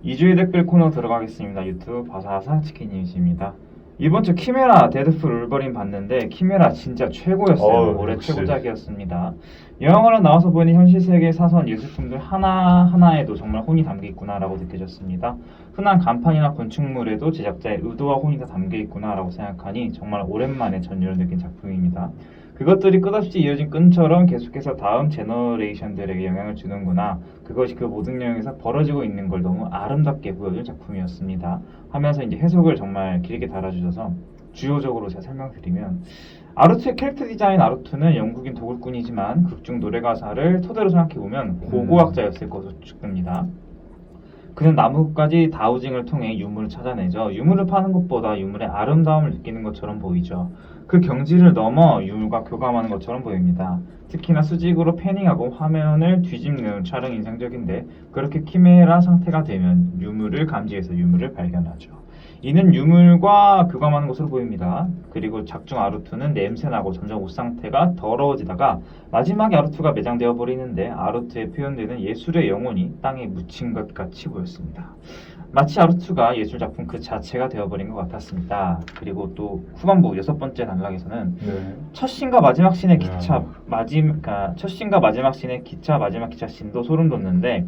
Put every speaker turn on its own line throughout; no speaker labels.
2주의 댓글 코너 들어가겠습니다. 유튜브 바사사 치킨님이십니다. 이번 주 키메라 데드풀 울버린 봤는데 키메라 진짜 최고였어요. 올해
역시.
최고작이었습니다. 영화관에 나와서 보니 현실 세계 사선 예술품들 하나하나에도 정말 혼이 담겨 있구나라고 느껴졌습니다. 흔한 간판이나 건축물에도 제작자의 의도와 혼이 다 담겨 있구나라고 생각하니 정말 오랜만에 전율을 느낀 작품입니다. 그것들이 끝없이 이어진 끈처럼 계속해서 다음 제너레이션들에게 영향을 주는구나. 그것이 그 모든 영역에서 벌어지고 있는 걸 너무 아름답게 보여준 작품이었습니다. 하면서 이제 해석을 정말 길게 달아주셔서 주요적으로 제가 설명드리면 아루투의 캐릭터 디자인 아루투는 영국인 도굴꾼이지만 극중 노래 가사를 토대로 생각해보면 고고학자였을 것으로 추측됩니다. 그는 나무까지 다우징을 통해 유물을 찾아내죠. 유물을 파는 것보다 유물의 아름다움을 느끼는 것처럼 보이죠. 그 경지를 넘어 유물과 교감하는 것처럼 보입니다. 특히나 수직으로 패닝하고 화면을 뒤집는 촬영이 인상적인데 그렇게 키메라 상태가 되면 유물을 감지해서 유물을 발견하죠. 이는 유물과 교감하는 것으로 보입니다. 그리고 작중 아루투는 냄새나고 점점 옷 상태가 더러워지다가 마지막에 아루투가 매장되어 버리는데 아루투에 표현되는 예술의 영혼이 땅에 묻힌 것 같이 보였습니다. 마치 아루투가 예술작품 그 자체가 되어버린 것 같았습니다. 그리고 또 후반부 6번째 단락에서는
네.
첫 씬과 마지막 씬의 첫 씬과 마지막 씬의 마지막 기차 씬도 소름 돋는데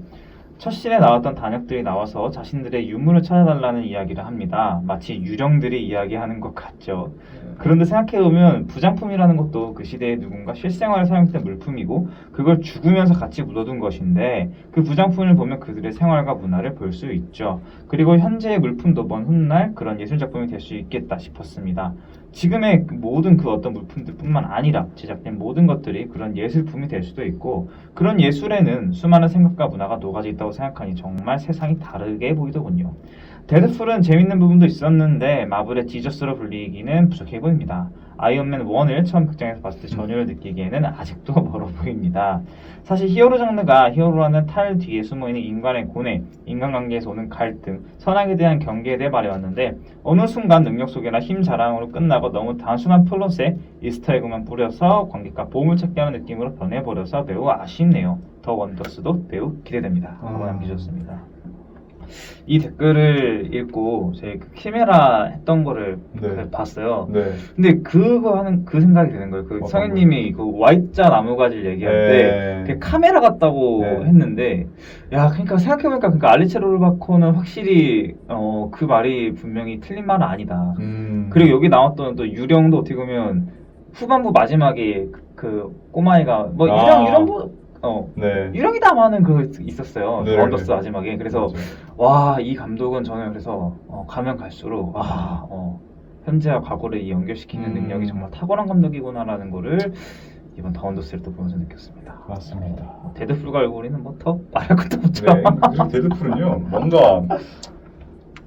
첫 씬에 나왔던 단역들이 나와서 자신들의 유물을 찾아달라는 이야기를 합니다. 마치 유령들이 이야기하는 것 같죠. 그런데 생각해보면 부장품이라는 것도 그 시대에 누군가 실생활에 사용했던 물품이고 그걸 죽으면서 같이 묻어둔 것인데 그 부장품을 보면 그들의 생활과 문화를 볼 수 있죠. 그리고 현재의 물품도 먼 훗날 그런 예술작품이 될 수 있겠다 싶었습니다. 지금의 모든 그 어떤 물품들뿐만 아니라 제작된 모든 것들이 그런 예술품이 될 수도 있고 그런 예술에는 수많은 생각과 문화가 녹아져 있다고 생각하니 정말 세상이 다르게 보이더군요. 데드풀은 재밌는 부분도 있었는데 마블의 지저스로 불리기는 부족해 보입니다. 아이언맨 1을 처음 극장에서 봤을 때 전율을 느끼기에는 아직도 멀어 보입니다. 사실 히어로 장르가 히어로라는 탈 뒤에 숨어있는 인간의 고뇌, 인간관계에서 오는 갈등, 선악에 대한 경계에 대해 말해왔는데 어느 순간 능력 소개나 힘 자랑으로 끝나고 너무 단순한 플롯에 이스터에그만 뿌려서 관객과 보물찾기 하는 느낌으로 변해버려서 매우 아쉽네요. 더 원더스도 매우 기대됩니다. 라고 남기셨습니다. 이 댓글을 읽고 제 그 키메라 했던 거를
네.
봤어요.
네.
근데 그거 하는 그 생각이 드는 거예요. 그
어떤
성현님이 그 Y자 나무가지를 얘기할
네.
때 그게 카메라 같다고
네.
했는데 야 그러니까 생각해보니까 그러니까 알리체로르바코는 확실히 그 말이 분명히 틀린 말은 아니다. 그리고 여기 나왔던 또 유령도 어떻게 보면 후반부 마지막에 그 꼬마애가 뭐 유령
네.
유령이다마는 그 있었어요.
네,
원더스
네.
마지막에. 그래서
맞아요.
와, 이 감독은 저는 그래서 가면 갈수록 와, 현재와 과거를 연결시키는 능력이 정말 탁월한 감독이구나라는 거를 이번 더 원더스를 또 보면서 느꼈습니다.
맞습니다.
데드풀과 얼굴이는 뭐 더 말할 것도 없죠.
네. 그리고 데드풀은요, 뭔가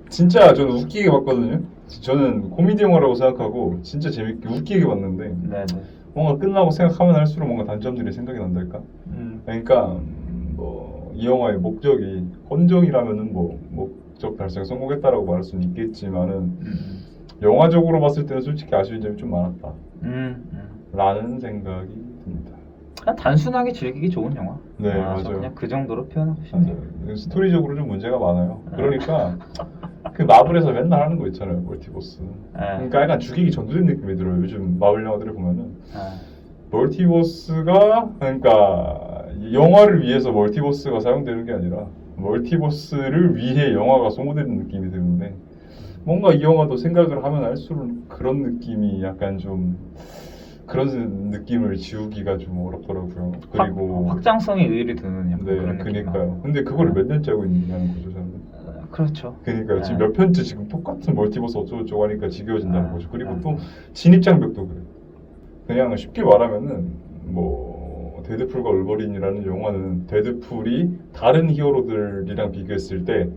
진짜 저는 웃기게 봤거든요. 저는 코미디 영화라고 생각하고 진짜 재밌게 웃기게 봤는데
네네.
뭔가 끝나고 생각하면 할수록 뭔가 단점들이 생각이 난달까? 그러니까 뭐 이 영화의 목적이 헌정이라면은 뭐 목적 달성에 성공했다라고 말할 수는 있겠지만은 영화적으로 봤을 때는 솔직히 아쉬운 점이 좀 많았다. 라는 생각이 듭니다.
그냥 단순하게 즐기기 좋은 영화.
네,
저
맞아요.
그냥 그 정도로 표현하고 싶네요.
스토리적으로 좀 문제가 많아요. 그러니까 그 마블에서 맨날 하는 거 있잖아요, 멀티버스. 그러니까 약간 죽이기 전도된 느낌이 들어요. 요즘 마블 영화들을 보면은 멀티버스가 그러니까 영화를 위해서 멀티버스가 사용되는 게 아니라 멀티버스를 위해 영화가 소모되는 느낌이 드는데 뭔가 이 영화도 생각을 하면 할수록 그런 느낌이 약간 좀 그런 느낌을 지우기가 좀 어렵더라고요. 그리고
확장성에 의의를 두는 약간
네,
그런 느낌.
그니까요. 근데 그거를 몇 년째 하고 있냐는 거죠, 저는.
그렇죠.
그러니까요. 지금
네.
몇 편째 지금 똑같은 멀티버스 어쩌고저쩌고 하니까 지겨워진다는 거죠. 그리고 또 진입장벽도 그래요. 그냥 쉽게 말하면은 뭐 데드풀과 울버린이라는 영화는 데드풀이 다른 히어로들이랑 비교했을 때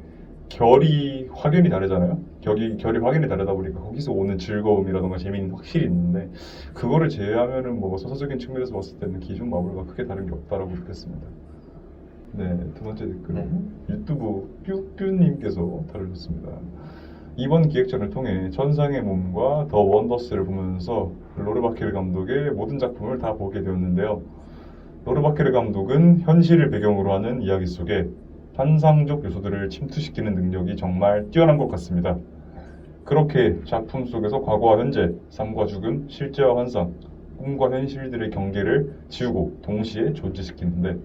결이 확연히 다르잖아요. 결이 확연히 다르다 보니까 거기서 오는 즐거움이라던가 재미는 확실히 있는데 그거를 제외하면은 뭐 서사적인 측면에서 봤을 때는 기존 마블과 크게 다른 게 없다라고 느꼈습니다. 네, 두 번째 댓글은 유튜브 뀨뀨님께서 다루셨습니다. 이번 기획전을 통해 천상의 몸과 더 원더스를 보면서 로르바케르 감독의 모든 작품을 다 보게 되었는데요. 로르바케르 감독은 현실을 배경으로 하는 이야기 속에 환상적 요소들을 침투시키는 능력이 정말 뛰어난 것 같습니다. 그렇게 작품 속에서 과거와 현재, 삶과 죽음, 실제와 환상, 꿈과 현실들의 경계를 지우고 동시에 존재시키는데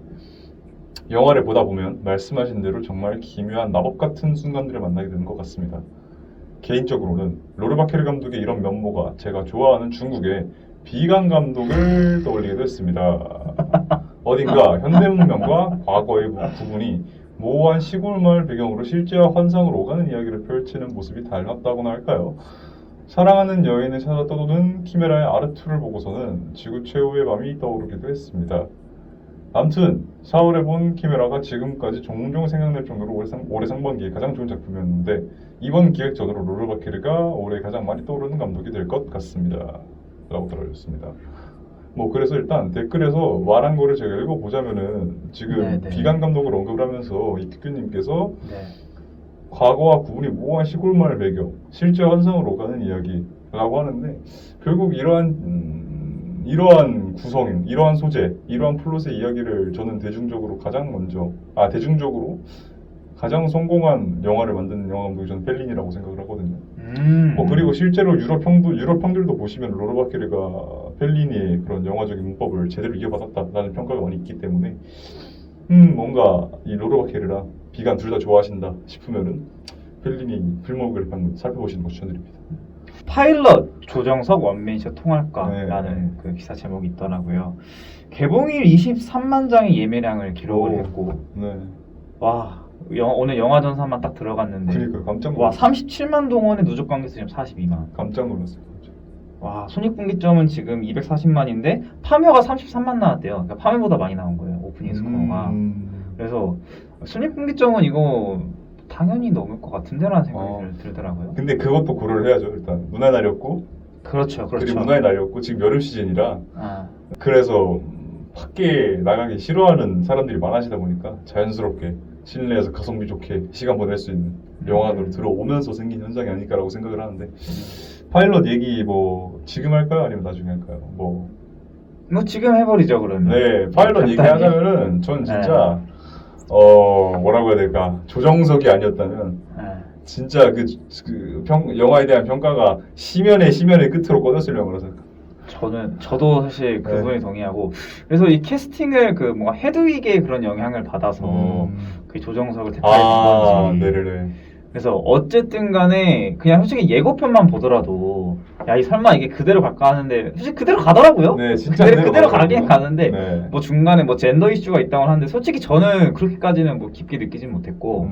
영화를 보다 보면 말씀하신 대로 정말 기묘한 마법 같은 순간들을 만나게 되는 것 같습니다. 개인적으로는 로르바케르 감독의 이런 면모가 제가 좋아하는 중국의 비강 감독을 떠올리게 됐습니다. 어딘가 현대문명과 과거의 구분이 모호한 시골 마을 배경으로 실제와 환상으로 오가는 이야기를 펼치는 모습이 닮았다고나 할까요? 사랑하는 여인을 찾아 떠도는 키메라의 아르투를 보고서는 지구 최후의 밤이 떠오르기도 했습니다. 아무튼 4월에 본 키메라가 지금까지 종종 생각날 정도로 올해 상반기에 가장 좋은 작품이었는데 이번 기획전으로 로르바케르가 올해 가장 많이 떠오르는 감독이 될 것 같습니다. 라고 들어주셨습니다. 뭐 그래서 일단 댓글에서 말한 거를 제가 읽어보자면은 지금
네네.
비강 감독을 언급을 하면서 이큐님께서
네.
과거와 구분이 모호한 시골마을 배경, 실제 환상으로 오가는 이야기라고 하는데 결국 이러한 구성, 이러한 소재, 이러한 플롯의 이야기를 저는 대중적으로 가장 성공한 영화를 만드는 영화 감독이 저는 펠리니라고 생각을 하거든요. 뭐 그리고 실제로 유럽 형들도 보시면 로르바케르가 펠리니의 그런 영화적인 문법을 제대로 이어받았다라는 평가가 많이 있기 때문에 뭔가 이 로르바케르랑 비간 둘 다 좋아하신다 싶으면은 펠리니 필모그래피 한번 살펴보시는 거 추천드립니다.
파일럿 조정석 원맨쇼 통할까라는
네.
그 기사 제목이 있더라고요. 개봉일 23만 장의 예매량을 기록을
오.
했고
네.
와 오늘 영화 전산만 딱 들어갔는데
그러니까 깜짝
와
놀랐어요.
37만 동원의 누적 관객 수 지금 42만.
깜짝 놀랐어요.
와 손익분기점은 지금 240만인데 파묘가 33만 나왔대요. 그러니까 파묘보다 많이 나온 거예요. 오프닝 스코어가. 그래서 순위분기점은 이거 당연히 넘을 것 같은데라는 생각이 들더라고요.
근데 그것도 고려를 해야죠. 일단 문화에 날렸고
그렇죠.
그리고 문화에 날렸고 지금 여름 시즌이라
아,
그래서 밖에 나가기 싫어하는 사람들이 많아지다 보니까 자연스럽게 실내에서 가성비 좋게 시간 보낼 수 있는 영화관으로 들어오면서 생긴 현상이 아닐까라고 생각을 하는데 파일럿 얘기 뭐 지금 할까요? 아니면 나중에 할까요? 뭐
지금 해버리죠 그러면.
네, 파일럿
간단히.
얘기하자면은 전 진짜 뭐라고 해야 될까 조정석이 아니었다면
네.
진짜 영화에 대한 평가가 심연의 끝으로 꺼졌을 영화라서.
저도 사실 그
네.
부분에 동의하고 그래서 이 캐스팅을 그 뭔가 헤드윅의 그런 영향을 받아서 그 조정석을 택하는 건지.
네네네.
그래서 어쨌든 간에 그냥 솔직히 예고편만 보더라도 야 이 설마 이게 그대로 갈까 하는데 솔직히 그대로 가더라고요.
네, 진짜
그대로 가긴
가더라고요.
가는데
네.
뭐 중간에 뭐 젠더 이슈가 있다고 하는데 솔직히 저는 그렇게까지는 뭐 깊게 느끼진 못했고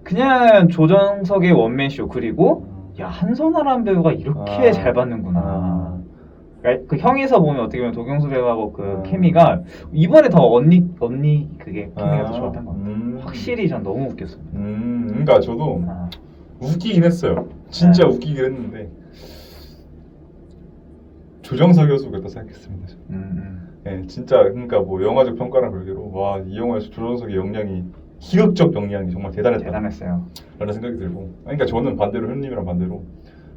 그냥 조정석의 원맨쇼 그리고 야 한선아라는 배우가 이렇게 잘 받는구나. 그러니까 그 형에서 보면 어떻게 보면 도경수 배우하고 그 케미가 이번에 더 언니 그게 케미가 더 좋았던 것 같아요. 확실히 전 너무 웃겼어요.
그러니까 저도
아,
웃기긴 했어요. 진짜
네.
웃기긴 했는데 조정석이었을 것 같다 생각했습니다. 네, 진짜 그러니까 뭐 영화적 평가랑 별개로 와 이 영화에서 조정석의 역량이 희극적 역량이 정말 대단했다.
대단했어요.
라는 생각이 들고 그러니까 저는 반대로 현님이랑 반대로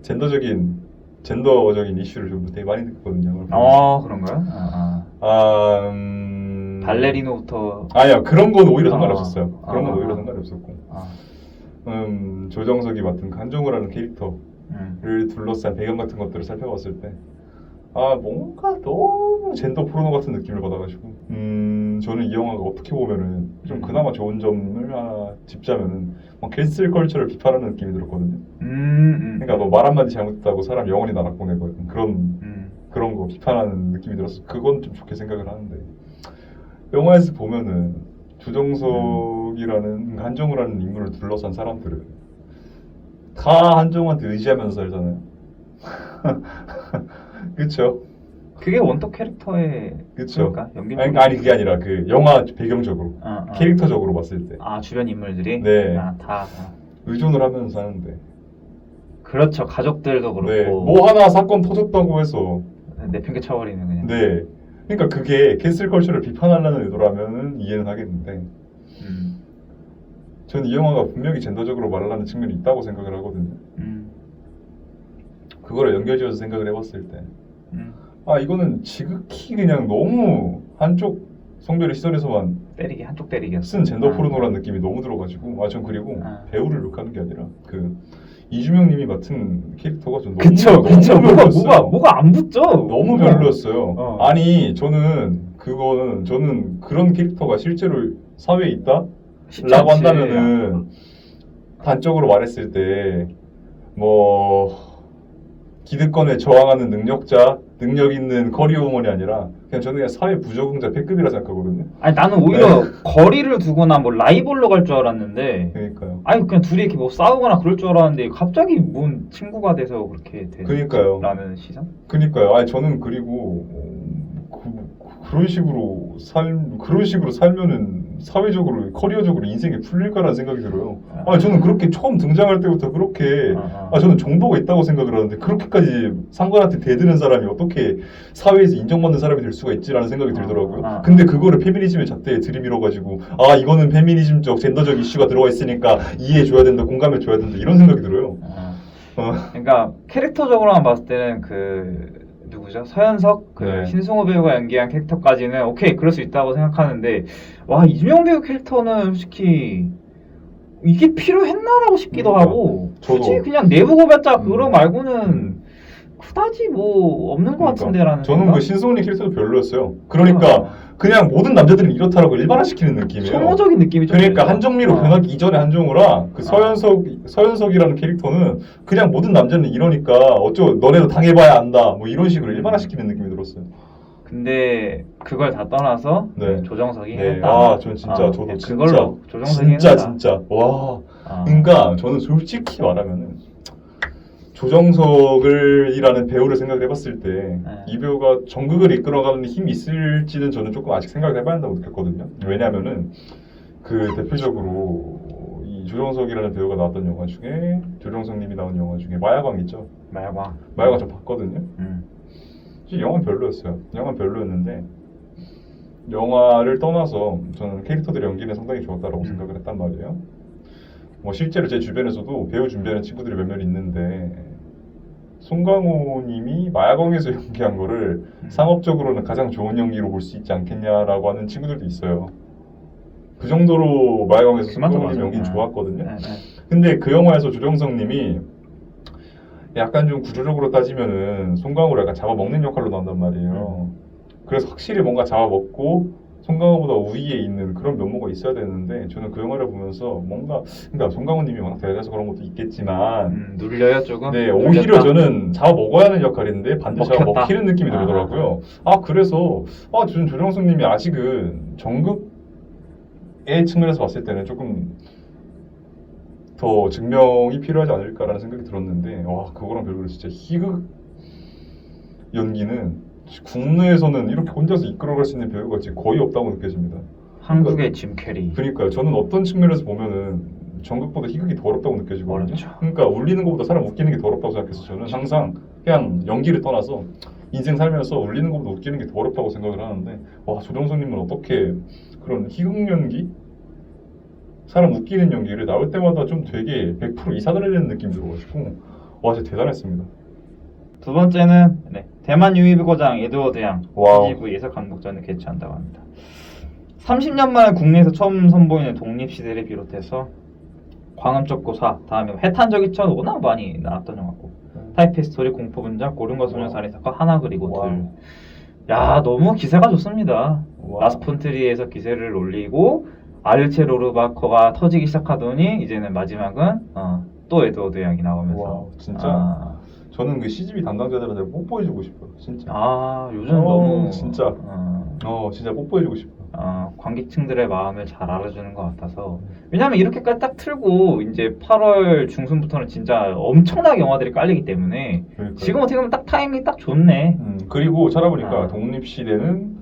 젠더적인 이슈를 좀 되게 많이 느꼈거든요.
그런가요? 발레리노부터
아니야 그런 건 오히려
아.
상관없었어요. 그런 건
아.
오히려 상관없었고
아,
조정석이 맡은 한정우라는 캐릭터를 둘러싼 배경 같은 것들을 살펴봤을 때 뭔가 너무 젠더 포르노 같은 느낌을 받아가지고 저는 이 영화가 어떻게 보면은 좀 그나마 좋은 점을 하나 짚자면은 캔슬 컬처를 비판하는 느낌이 들었거든요. 그러니까 뭐 말 한마디 잘못했다고 사람 영원히 나락 보내고 약간 그런 거 비판하는 느낌이 들어서 그건 좀 좋게 생각을 하는데 영화에서 보면은 조정석이라는 한정우라는 인물을 둘러싼 사람들은 다 한정우한테 의지하면서 살잖아요. 그쵸?
그게 원톱 캐릭터의
그쵸?
연기
아니 그게 아니라 그 영화 배경적으로 캐릭터적으로 봤을 때
주변 인물들이
네.
다
의존을 하면서 사는데
그렇죠. 가족들도 그렇고
네. 뭐 하나 사건 터졌다고 해서
내팽개쳐버리는 그냥.
네. 그러니까 그게 캔슬 컬처를 비판하려는 의도라면은 이해는 하겠는데 저는 이 영화가 분명히 젠더적으로 말을 하는 측면이 있다고 생각을 하거든요. 그거를 연결지어서 생각을 해봤을 때 이거는 지극히 그냥 너무 한쪽 성별의 시선에서만
때리기 한쪽 때리기였어.
쓴 젠더 포르노라는 느낌이 너무 들어가지고 전 그리고
아.
배우를 욕하는 게 아니라 그 이주명님이 맡은 캐릭터가 좀
그쵸.
별로였어요.
뭐가 안 붙죠.
너무 별로였어요.
어.
아니 저는 그런 캐릭터가 실제로 사회에 있다?
쉽지
라고
않지.
한다면은 단적으로 말했을 때 뭐 기득권에 저항하는 능력 있는 커리어 우먼이 아니라 저는 그냥 사회 부적응자 패급이라 생각하거든요.
아니 나는 오히려 거리를 두거나 뭐 라이벌로 갈 줄 알았는데
그러니까요.
아니 그냥 둘이 이렇게 뭐 싸우거나 그럴 줄 알았는데 갑자기 뭔 친구가 돼서 그렇게
그러니까요.
라는 시선?
그러니까요. 아니 저는 그리고 그런 식으로 살면은 사회적으로 커리어적으로 인생이 풀릴까라는 생각이 들어요. 아니 저는 그렇게 처음 등장할 때부터 그렇게 저는 정도가 있다고 생각을 하는데 그렇게까지 상관한테 대드는 사람이 어떻게 사회에서 인정받는 사람이 될 수가 있지라는 생각이 들더라고요. 근데 그거를 페미니즘의 잣대에 들이밀어가지고 이거는 페미니즘적 젠더적 이슈가 들어가 있으니까 이해해줘야 된다, 공감해줘야 된다 이런 생각이 들어요.
그러니까 캐릭터적으로만 봤을 때는 그 누구죠? 서현석 그
네.
신승호 배우가 연기한 캐릭터까지는 오케이 그럴 수 있다고 생각하는데 와 이준영 배우 캐릭터는 솔직히 이게 필요했나라고 싶기도 하고 굳이 그냥 내부 고발자 그거 말고는 그다지 뭐 없는 것 같은데라는
저는
생각?
그 신승훈이 캐릭터도 별로였어요. 그러니까 그냥 모든 남자들은 이렇다라고 일반화시키는 느낌이에요.
소모적인 느낌이 좀
그러니까
들죠.
한정미로 변하기 이전에 한정우라 그 서현석이라는 캐릭터는 그냥 모든 남자는 이러니까 너네도 당해봐야 안다 뭐 이런 식으로 일반화시키는 느낌이 들었어요.
근데 그걸 다 떠나서
네.
조정석이
네.
했다.
전 진짜 저도
그냥
진짜
그걸로 조정석이 했다.
진짜 와. 그러니까 저는 솔직히 말하면은 조정석이라는 배우를 생각을 해봤을 때 이 배우가 전극을 이끌어가는 힘이 있을지는 저는 조금 아직 생각을 해봐야 한다고 느꼈거든요. 왜냐하면은 그 대표적으로 이 조정석이라는 배우가 나왔던 영화 중에 조정석님이 나온 영화 중에 마야광 있죠. 마야광 저 봤거든요. 영화는 별로였어요. 영화는 별로였는데 영화를 떠나서 저는 캐릭터들의 연기는 상당히 좋았다라고 생각을 했단 말이에요. 뭐 실제로 제 주변에서도 배우 준비하는 친구들이 몇몇 있는데 송강호 님이 마야광에서 연기한 거를 상업적으로는 가장 좋은 연기로 볼 수 있지 않겠냐라고 하는 친구들도 있어요. 그 정도로 마야광에서 송강호 님 연기는 좋았거든요. 근데 그 영화에서 조정석 님이 약간 좀 구조적으로 따지면은 송강호를 약간 잡아먹는 역할로 나온단 말이에요. 그래서 확실히 뭔가 잡아먹고 송강호보다 우위에 있는 그런 면모가 있어야 되는데 저는 그 영화를 보면서 그러니까 송강호님이 워낙 대단해서 그런 것도 있겠지만
눌려요 조금?
네, 오히려 저는 잡아먹어야 하는 역할인데 반드시 잡아먹히는 느낌이 들더라고요. 그래서 저는 조정석님이 아직은 정극의 측면에서 봤을 때는 조금 더 증명이 필요하지 않을까라는 생각이 들었는데 그거랑 별개로 진짜 희극 연기는 국내에서는 이렇게 혼자서 이끌어갈 수 있는 배우가 지금 거의 없다고 느껴집니다.
한국의 짐 캐리.
그러니까요. 저는 어떤 측면에서 보면은 전극보다 희극이 더럽다고 느껴지거든요.
어렵죠.
그러니까 울리는 것보다 사람 웃기는 게 더럽다고 생각해서 저는 항상 그냥 연기를 떠나서 인생 살면서 울리는 것보다 웃기는 게 더럽다고 생각을 하는데 조정석님은 어떻게 그런 희극 연기? 사람 웃기는 연기를 나올 때마다 좀 되게 100% 이상을 해내는 느낌이 들어가지고 진짜 대단했습니다.
두 번째는 대만 유일고장 에드워드 양 CGV 예설 감독전을 개최한다고 합니다. 30년 만에 국내에서 처음 선보이는 독립시대를 비롯해서 광음적 고사, 다음에 해탄적 이천 워낙 많이 나왔던 영화고 타이페 스토리, 공포분장, 고른과 소녀살인 사건, 하나 그리고 둘. 너무 기세가 좋습니다. 라스폰트리에서 기세를 올리고 아르체 로르바커가 터지기 시작하더니 이제는 마지막은 또 에드워드 양이 나오면서
진짜 저는 그 CGV 담당자들한테 뽀뽀해주고 싶어요. 진짜.
요즘 너무
진짜. 진짜 뽀뽀해주고 싶어요.
관객층들의 마음을 잘 알아주는 것 같아서. 왜냐면 이렇게까지 딱 틀고 이제 8월 중순부터는 진짜 엄청나게 영화들이 깔리기 때문에 지금 어떻게 보면 딱 타이밍이 딱 좋네.
그리고 찾아보니까 독립시대는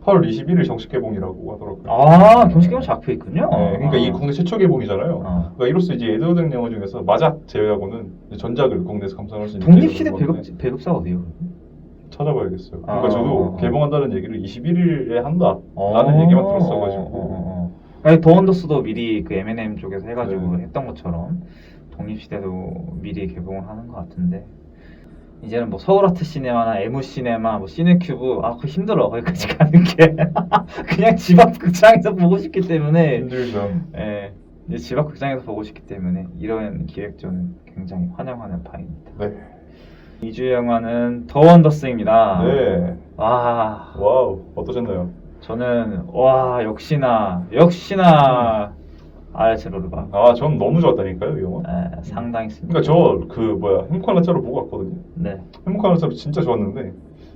8월 21일 정식 개봉이라고 하더라고요.
정식 개봉 잡혀 있군요.
네, 그러니까 이게 국내 최초 개봉이잖아요. 그러니까 이로써 이제 에드워드 영화 중에서 마작 제외하고는 전작을 국내에서 감상할 수 있는
독립시대 배급사가 어디예요?
찾아봐야겠어요. 그러니까 저도 개봉한다는 얘기를 21일에 한다라는 얘기만 들었어가지고.
더 언더스도 미리 그 M&M 쪽에서 해가지고 했던 것처럼 독립시대도 미리 개봉을 하는 것 같은데 이제는 뭐 서울아트 시네마나 에무 시네마, 뭐 시네큐브 그거 힘들어 거기까지 가는 게 그냥 집 앞 극장에서 보고 싶기 때문에
힘들죠.
예, 이제 집 앞 극장에서 보고 싶기 때문에 이런 기획전은 굉장히 환영하는 바입니다.
네.
2주 영화는 더 원더스입니다.
네.
와,
와우. 어떠셨나요?
저는 역시나 알레츠 로르바
전 너무 좋았다니까요, 이 영화.
상당했습니다.
그러니까 저 행복한 날짜로 보고 왔거든요.
네.
행복한 날짜로 진짜 좋았는데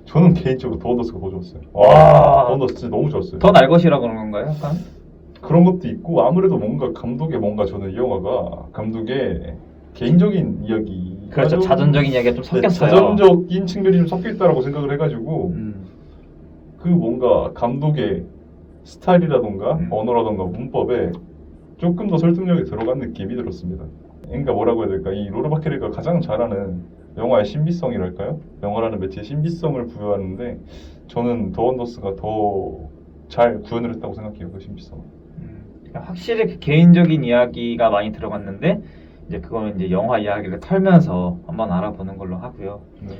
저는 개인적으로 더 원더스가 더 좋았어요.
와.
더 원더스 진짜 너무 좋았어요.
더 날 것이라 그런 건가요? 약간?
그런 것도 있고 아무래도 뭔가 감독의 저는 이 영화가 감독의 개인적인 이야기
그렇죠. 자전적인 이야기가 좀 섞였어요.
자전적인 측면이 좀 섞여 있다라고 생각을 해가지고
음.
그 뭔가 감독의 스타일이라던가 언어라던가 문법에 조금 더 설득력이 들어간 느낌이 들었습니다. 그러니까 뭐라고 해야 될까? 이 로르 바케르가 가장 잘하는 영화의 신비성이랄까요? 영화라는 매체의 신비성을 부여하는데 저는 더 원더스가 더 잘 구현을 했다고 생각해요. 그 신비성.
그러니까 확실히 그 개인적인 이야기가 많이 들어갔는데 이제 그거는 이제 영화 이야기를 털면서 한번 알아보는 걸로 하고요.
네.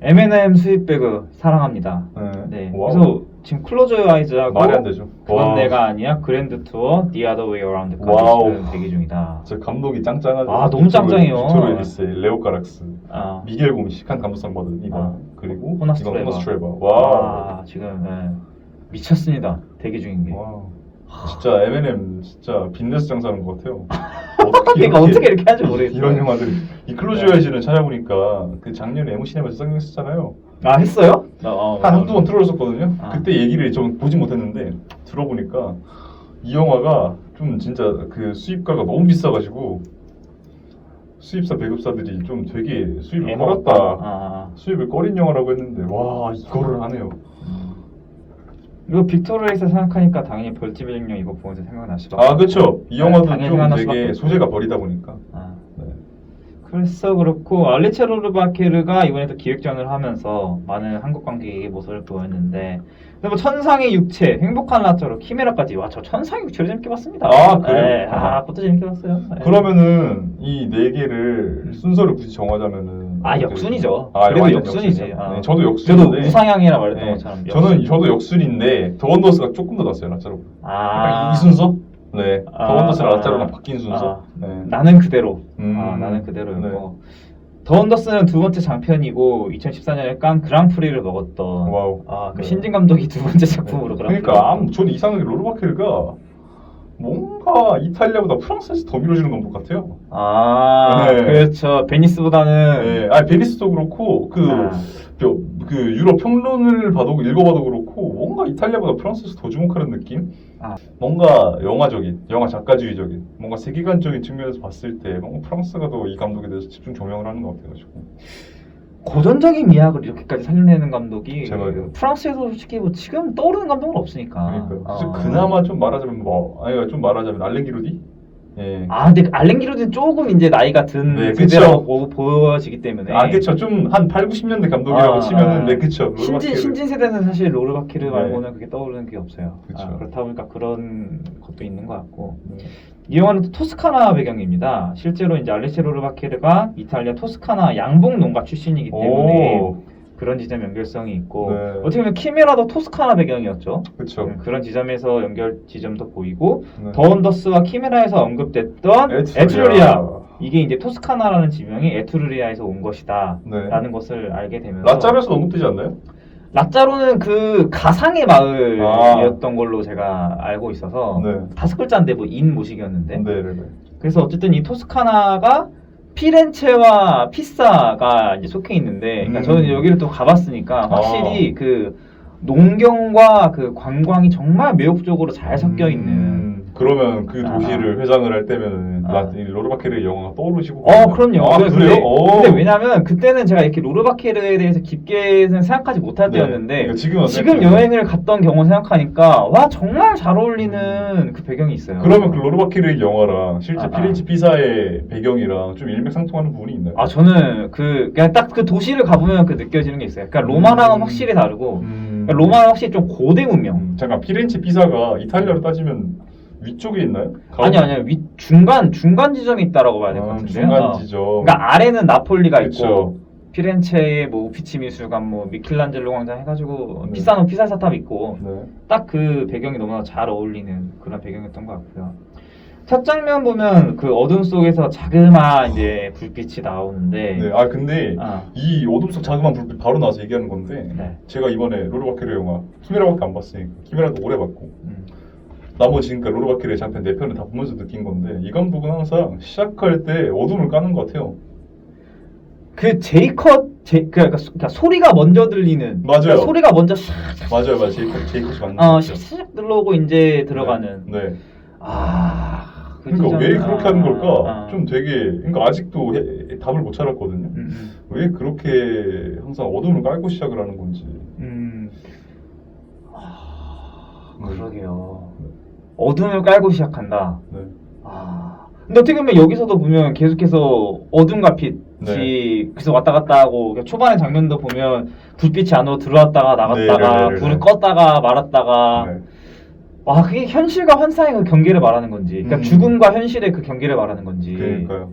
M&M 스윗배그 사랑합니다. 네.
와우.
그래서 지금 클로즈 유어 아이즈하고
말이 안 되죠.
그건
와.
내가 아니야 그랜드 투어 The Other Way Around까지
와우.
지금 대기 중이다.
저 감독이 짱짱하죠.
너무 짱짱해요.
빅토르 에디스, 레오 카락스,
아,
미겔 고미시 칸 감독상 받은 이거
아.
그리고
호나스트레바.
이건 호나스트레바. 와.
지금 미쳤습니다. 대기 중인 게.
와. 진짜 M&M 진짜 빚내서 장사하는 것 같아요.
그러니까 어떻게 이렇게 하는지 모르겠어요.
이런 영화들이 이 클로즈 아이즈는 찾아보니까 그 작년에 에모시네마에서 상영했었잖아요.
했어요?
한두 번 틀어줬었거든요.
아.
그때 얘기를 좀 보지 못했는데 들어보니까 이 영화가 좀 진짜 그 수입가가 너무 비싸가지고 수입사 배급사들이 좀 되게 수입을 꺼렸다. 수입을 꺼린 영화라고 했는데 와 이거를 하네요.
이거 빅토르에서 생각하니까 당연히 벌집의 증명 이거 보면서 생각나실 것 같아요.
그렇죠. 이 영화도
당연히
좀
생각날 수밖에
되게
없죠.
소재가 버리다 보니까. 네.
그래서 그렇고 알레츠 로르바케르가 이번에도 기획전을 하면서 많은 한국 관객에게 모습을 보였는데 근데 뭐 천상의 육체, 행복한 라차로 키메라까지 저 천상의 육체를 재밌게 봤습니다.
그래요?
그것도 재밌게 봤어요.
그러면은 이 네 개를 순서를 굳이 정하자면은
역순이죠.
영화는
그래도 역순이지.
네, 저도 역순인데
저도 우상향이라 말했던
네,
것처럼
저도 역순인데 더 원더스가 조금 더 낫어요. 라짜로. 이 순서? 네. 더 원더스랑 라짜로랑 바뀐 순서. 네.
나는 그대로. 나는
네.
그대로였고. 더 원더스는 두 번째 장편이고 2014년에 깐 그랑프리를 먹었던
와우.
그 신진 감독이 두 번째 작품으로
그러니까 저는 이상하게 로르바케르가 뭔가 이탈리아보다 프랑스에서 더 밀어주는 감독 같아요. 네.
그렇죠. 베니스보다는
네. 베니스도 그렇고 그 유럽 평론을 읽어봐도 그렇고 뭔가 이탈리아보다 프랑스에서 더 주목하는 느낌? 뭔가 영화 작가주의적인, 뭔가 세계관적인 측면에서 봤을 때 뭔가 프랑스가 더 이 감독에 대해서 집중 조명을 하는 것 같아가지고
고전적인 미학을 이렇게까지 살려내는 감독이
제발요.
프랑스에서 솔직히 뭐 지금 떠오르는 감독은 없으니까.
그러니까요. 그나마 좀 말하자면 알렌 기로디? 예.
근데 알렌 기로디는 조금 이제 나이가 든 세대라고 보여지기 때문에.
그쵸. 좀 한 8, 90년대 감독이라고 치면은 그쵸.
신진 세대는 사실 로르바케르 말고는 그게 떠오르는 게 없어요.
그쵸.
그렇다 보니까 그런 것도 있는 것 같고. 이 영화는 또 토스카나 배경입니다. 실제로 이제 알레치 로르바케르가 이탈리아 토스카나 양봉 농가 출신이기 때문에 그런 지점 연결성이 있고 어떻게 보면 키메라도 토스카나 배경이었죠.
그렇죠.
그런 지점에서 연결 지점도 보이고 더 원더스와 키메라에서 언급됐던 에트루리아 이게 이제 토스카나라는 지명이 에트루리아에서 온 것이다 라는 것을 알게 되면서
라짜로에서 언급되지 않나요?
라짜로는 그 가상의 마을이었던 걸로 제가 알고 있어서 5글자인데 뭐 인 모식이었는데 그래서 어쨌든 이 토스카나가 피렌체와 피사가 이제 속해 있는데 그러니까 저는 여기를 또 가봤으니까 확실히 그 농경과 그 관광이 정말 매혹적으로 잘 섞여 있는
그러면 그 도시를 회장을 할 때면 로르바케르의 영화가 떠오르시고
그럼요.
그래요?
근데 왜냐면 그때는 제가 이렇게 로르바케르에 대해서 깊게는 생각하지 못할 때였는데
그러니까
지금 여행을 갔던 경우 생각하니까 정말 잘 어울리는 그 배경이 있어요.
그러면 그 로르바케르의 영화랑 실제 피렌체 피사의 배경이랑 좀 일맥상통하는 부분이 있나요?
저는 그냥 딱 그 도시를 가보면 그 느껴지는 게 있어요. 그러니까 로마랑은 확실히 다르고 그러니까 로마는 확실히 좀 고대 문명.
잠깐 피렌체 피사가 이탈리아로 따지면 위쪽에 있나요?
아니요. 중간 지점이 있다라고 봐야 될 것 같은데요.
중간 지점.
그러니까 아래는 나폴리가 있고 피렌체의 뭐 우피치 미술관, 뭐 미켈란젤로 광장 해가지고
네.
피사노 피사사탑 있고
네.
딱 그 배경이 너무나 잘 어울리는 그런 배경이었던 것 같고요. 첫 장면 보면 그 어둠 속에서 자그마한 이제 불빛이 나오는데
네. 아 근데
아,
이 어둠 속 자그마한 불빛 바로 나와서 얘기하는 건데
네.
제가 이번에 로르바케르 영화 키메라밖에 안 봤으니까 키메라도 오래 봤고
음.
나머지 그러니까 로르바케르의 장편 4편을 다 보면서 느낀 건데 이 감독은 항상 시작할 때 어둠을 까는 것 같아요.
그 그러니까 소리가 먼저 들리는
맞아요.
그러니까 소리가 먼저 샥
맞아요. 제이콥이 맞는 것 같아요.
샥 들어오고 이제 들어가는
네. 네.
그
그러니까 왜
진짜-
그렇게 하는 걸까?
아.
좀 되게 그러니까 아직도 답을 못 찾았거든요. 왜 그렇게 항상 어둠을 깔고 시작을 하는 건지.
그러게요. 어둠을 깔고 시작한다.
네.
근데 어떻게 보면 여기서도 보면 계속해서 어둠과 빛이
네.
계속 왔다 갔다 하고 그러니까 초반의 장면도 보면 불빛이 안으로 들어왔다가 나갔다가
네네네네.
불을 껐다가 말았다가
네.
와 그게 현실과 환상의 그 경계를 말하는 건지 그러니까
음.
죽음과 현실의 그 경계를 말하는 건지
그러니까요.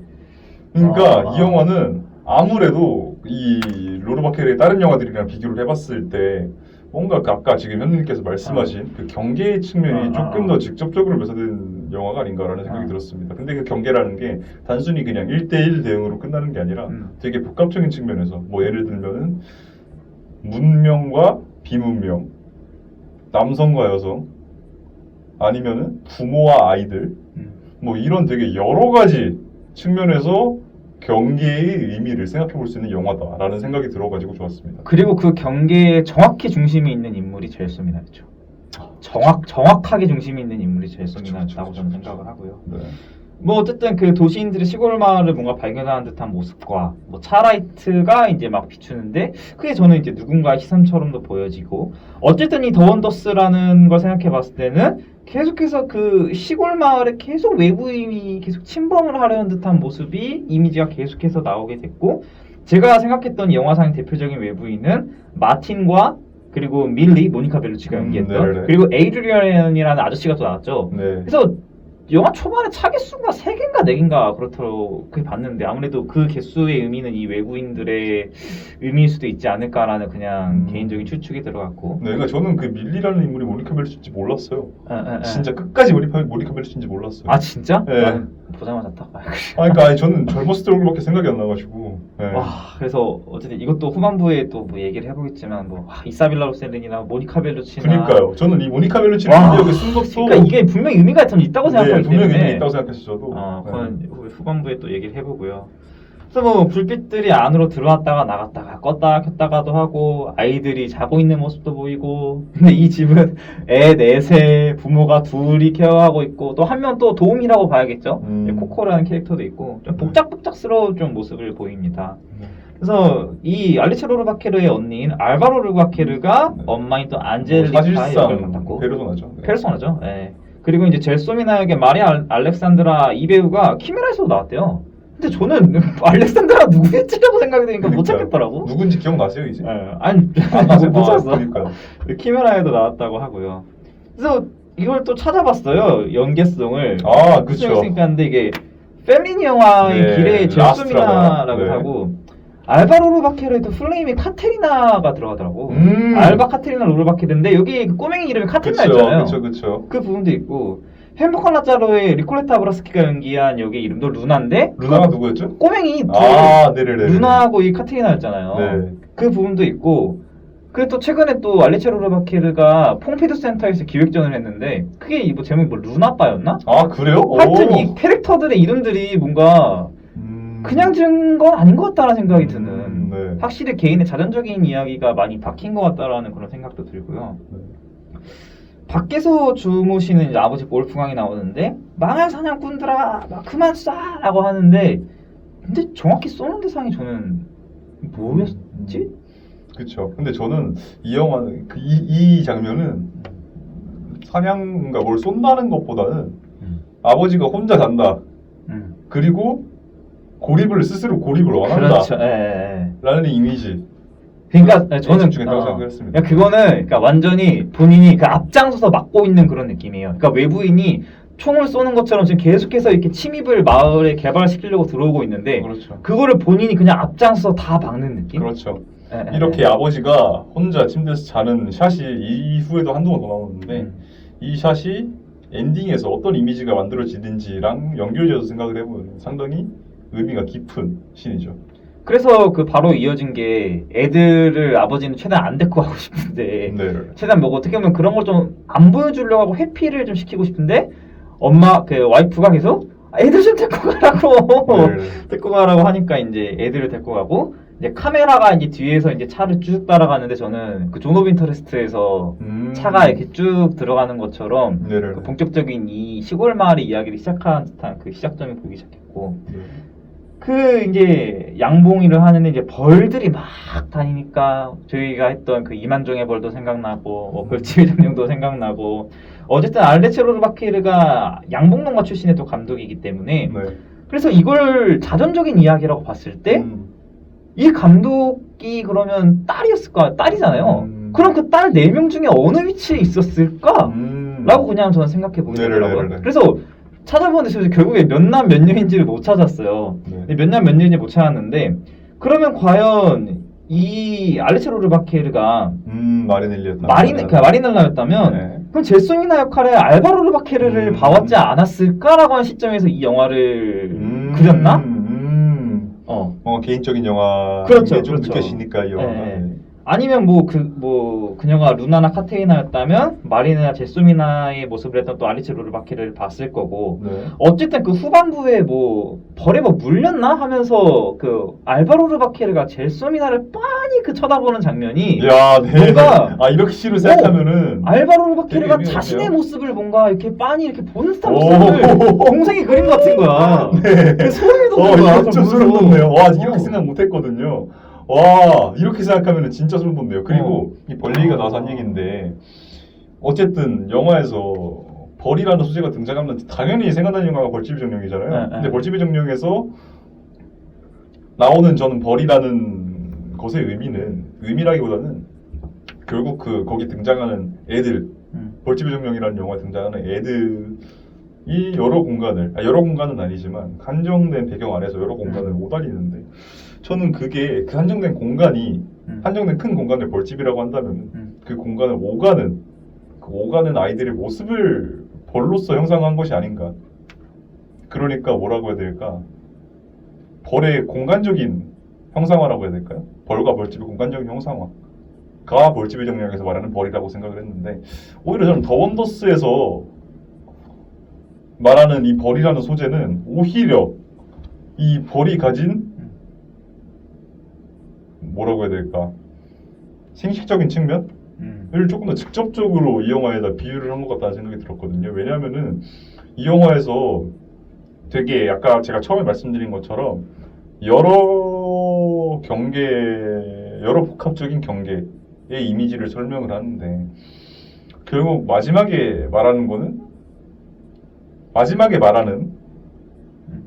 그러니까
아.
이 영화는 아무래도 이 로르바케르의 다른 영화들이랑 비교를 해봤을 때 뭔가 그 아까 지금 현님께서 말씀하신 그 경계의 측면이 조금 더 직접적으로 묘사된 영화가 아닌가라는 생각이 들었습니다. 근데 그 경계라는 게 단순히 그냥 1대1 대응으로 끝나는 게 아니라 되게 복합적인 측면에서 뭐 예를 들면은 문명과 비문명, 남성과 여성, 아니면은 부모와 아이들 뭐 이런 되게 여러 가지 측면에서 경계의 의미를 생각해 볼 수 있는 영화다라는 생각이 들어가지고 좋았습니다.
그리고 그 경계에 정확히 중심에 있는 인물이 젤소미나였죠. 정확하게 중심에 있는 인물이 젤소미나였다고 저는 생각을 하고요.
네.
뭐 어쨌든 그 도시인들이 시골 마을을 뭔가 발견하는 듯한 모습과 뭐 차라이트가 이제 막 비추는데 그게 저는 이제 누군가의 시선처럼도 보여지고 어쨌든 이 더 원더스라는 걸 생각해 봤을 때는 계속해서 그 시골 마을에 계속 외부인이 계속 침범을 하려는 듯한 모습이 이미지가 계속해서 나오게 됐고 제가 생각했던 이 영화상의 대표적인 외부인은 마틴과 그리고 밀리, 모니카 벨루치가 연기했던
네네.
그리고 에이드리언이라는 아저씨가 또 나왔죠.
네.
그래서 영화 초반에 차 개수가 3개인가 4개인가 그렇더라고 그렇게 봤는데 아무래도 그 개수의 의미는 이 외부인들의 의미일 수도 있지 않을까라는 그냥 개인적인 추측이 들어갔고
네, 그러니까 저는 그 밀리라는 인물이 모니카 벨루치인지 몰랐어요.
에.
진짜 끝까지 모니카 벨루치인지 몰랐어요.
아 진짜?
네.
나는 보자마자 딱
그러니까 아니, 저는 젊었을 때 얼굴밖에 생각이 안 나가지고. 네.
와 그래서 어쨌든 이것도 후반부에 또 뭐 얘기를 해보겠지만 뭐 이사빌라 로셀린이나 모니카 벨루치나
그러니까요. 저는 이 모니카 벨루치를
와,
여기 쓴 것도
그러니까 이게 분명히 의미가 좀 있다고
네,
생각하기
분명히
때문에
의미 있다고 생각했어요. 저도.
그건 후반부에 또 얘기를 해보고요. 그래서 뭐 불빛들이 안으로 들어왔다가 나갔다가 껐다가 켰다가도 하고 아이들이 자고 있는 모습도 보이고 근데 이 집은 애 넷에 부모가 둘이 케어하고 있고 또 한 명 또 도움이라고 봐야겠죠. 코코라는 캐릭터도 있고 좀 복작복작스러운 좀 모습을 보입니다. 그래서 이 알리체 로르바케르의 언니인 알바로 로르바케르가 엄마인 또 안젤리카의 역을 맡았고
페르소나죠. 네.
페르소나죠. 예. 그리고 이제 젤소미나 역의 마리아 알렉산드라 이 배우가 키메라에서도 나왔대요. 근데 저는 알렉산드라 누구였지라고 생각이 드니까 못 찾겠더라고.
누군지 기억나세요 이제?
아니
안 나세요?
못 찾았어.
그러니까요.
키메라에도 나왔다고 하고요. 그래서 이걸 또 찾아봤어요. 연계성을.
아, 그쵸.
근데 이게 펠리니 영화의
네,
길에 젤소미나라고
라스트라가. 네.
하고 알바 로르바케르에도 플레임이 카테리나가 들어가더라고. 알바 카테리나 로르바케르인데 여기 그 꼬맹이 이름이 카테리나였잖아요.
그쵸.
그 부분도 있고 행복한 라자로의 리콜레타 아브라스키가 연기한 여기 이름도 루나인데
루나가 누구였죠?
꼬맹이
네네네.
루나하고 이 카테리나였잖아요.
네.
그 부분도 있고 그리고 또 최근에 또 알리체 로르바케르가 퐁피두 센터에서 기획전을 했는데 그게 뭐 제목이 뭐 루나빠였나?
아 그래요?
하여튼 이 캐릭터들의 이름들이 뭔가 그냥 지은 건 아닌 것 같다라는 생각이 드는
네.
확실히 개인의 자전적인 이야기가 많이 박힌 것 같다라는 그런 생각도 들고요.
네.
밖에서 주무시는 이제 아버지 볼프강이 나오는데 망할 사냥꾼들아 막 그만 쏴라고 하는데 근데 정확히 쏘는 대상이 저는 뭐였지?
그쵸. 근데 저는 이 영화는 이 장면은 사냥가 뭘 쏜다는 것보다는 아버지가 혼자 잔다. 그리고 스스로 고립을 원한다.
그렇죠.
라는 이미지.
그러니까 저는
중요하다고 생각했습니다.
그거는 그러니까 완전히 본인이 그 앞장서서 맡고 있는 그런 느낌이에요. 그러니까 외부인이 총을 쏘는 것처럼 지금 계속해서 이렇게 침입을 마을에 개발시키려고 들어오고 있는데
그렇죠.
그거를 본인이 그냥 앞장서 다 막는 느낌?
그렇죠.
예, 예,
이렇게
예.
아버지가 혼자 침대에서 자는 샷이 이후에도 한두 번 더 나오는데
음.
이 샷이 엔딩에서 어떤 이미지가 만들어지는지랑 연결지어서 생각을 해보면 상당히 의미가 깊은 씬이죠.
그래서 그 바로 이어진 게 애들을 아버지는 최대한 안 데리고 가고 싶은데
네.
최대한 뭐 어떻게 보면 그런 걸 좀 안 보여주려고 하고 회피를 좀 시키고 싶은데 엄마 그 와이프가 계속 애들 좀 데리고 가라고
네.
데리고 가라고 하니까 이제 애들을 데리고 가고 이제 카메라가 이제 뒤에서 이제 차를 쭉 따라가는데 저는 그 존 오브 인터레스트에서 차가 이렇게 쭉 들어가는 것처럼
네네.
그 본격적인 이 시골 마을의 이야기를 시작한 듯한 그 시작점이 보이기 시작했고
네.
그 이제 양봉이를 하는데 이제 벌들이 막 다니니까 저희가 했던 그 이만종의 벌도 생각나고 뭐 벌집의 정령도 생각나고 어쨌든 알레체로르바키르가 양봉농가 출신의 또 감독이기 때문에
네.
그래서 이걸 자전적인 이야기라고 봤을 때 이
음.
감독이 그러면 딸이었을까? 딸이잖아요. 그럼 그 딸 4명 중에 어느 위치에 있었을까? 라고 그냥 저는 생각해 보게 되더라고요.
네네네네.
그래서 찾아보는데 결국에 몇 남 몇 녀인지를 못 찾았어요.
네.
몇 남 몇 녀인지 못 찾았는데 그러면 과연 이 알레체로르바케르가
마리넬리였나?
마리넬라였다면
네.
그럼 젤소미나 역할에 알바로 르바케르를 봐왔지 않았을까라고 하는 시점에서 이 영화를 그렸나?
개인적인 영화
그렇죠,
좀
그렇죠.
느껴지니까 이 영화가.
네. 아니면 그녀가 루나나 카테리나였다면 마리네나 제소미나의 모습을 했던 또 알리체 로르바키를 봤을 거고
네.
어쨌든 그 후반부에 벌에 물렸나 하면서 그 알바로 르바케르가 젤소미나를 빤히 그 쳐다보는 장면이
야, 네.
뭔가
이렇게 시로 생각하면은
알바로 르바케르가
되게
자신의
의미가
모습을 뭔가 이렇게 빤히 이렇게 보는 듯한
오.
모습을 동생이 그린 것 같은 거야.
네.
소름이 돋는 거야.
이거 좀 소름 돋네요. 와, 이렇게
어.
생각 못 했거든요. 와, 이렇게 생각하면 진짜 소름 돋네요. 그리고 이 벌 얘기가 나와서 한 얘기인데 어쨌든 영화에서 벌이라는 소재가 등장하면 당연히 생각나는 영화가 벌집의 정령이잖아요.
네,
근데
네.
벌집의 정령에서 나오는 저는 벌이라는 것의 의미라기보다는 결국 거기 등장하는 애들, 벌집의 정령이라는 영화에 등장하는 애들이 여러 공간은 아니지만 한정된 배경 안에서 여러 공간을 오다니는데 저는 그게 그 한정된 공간이 한정된 큰 공간을 벌집이라고 한다면 그 공간을 오가는 아이들의 모습을 벌로서 형상화한 것이 아닌가. 그러니까 뭐라고 해야 될까? 벌의 공간적인 형상화라고 해야 될까요? 벌과 벌집의 공간적인 형상화가 벌집의 정령에서 말하는 벌이라고 생각을 했는데 오히려 저는 더 원더스에서 말하는 이 벌이라는 소재는 오히려 이 벌이 가진 뭐라고 해야 될까? 생식적인 측면을 조금 더 직접적으로 이 영화에다 비유를 한 것 같다는 생각이 들었거든요. 왜냐하면은 이 영화에서 되게 아까 제가 처음에 말씀드린 것처럼 여러 복합적인 경계의 이미지를 설명을 하는데 결국 마지막에 말하는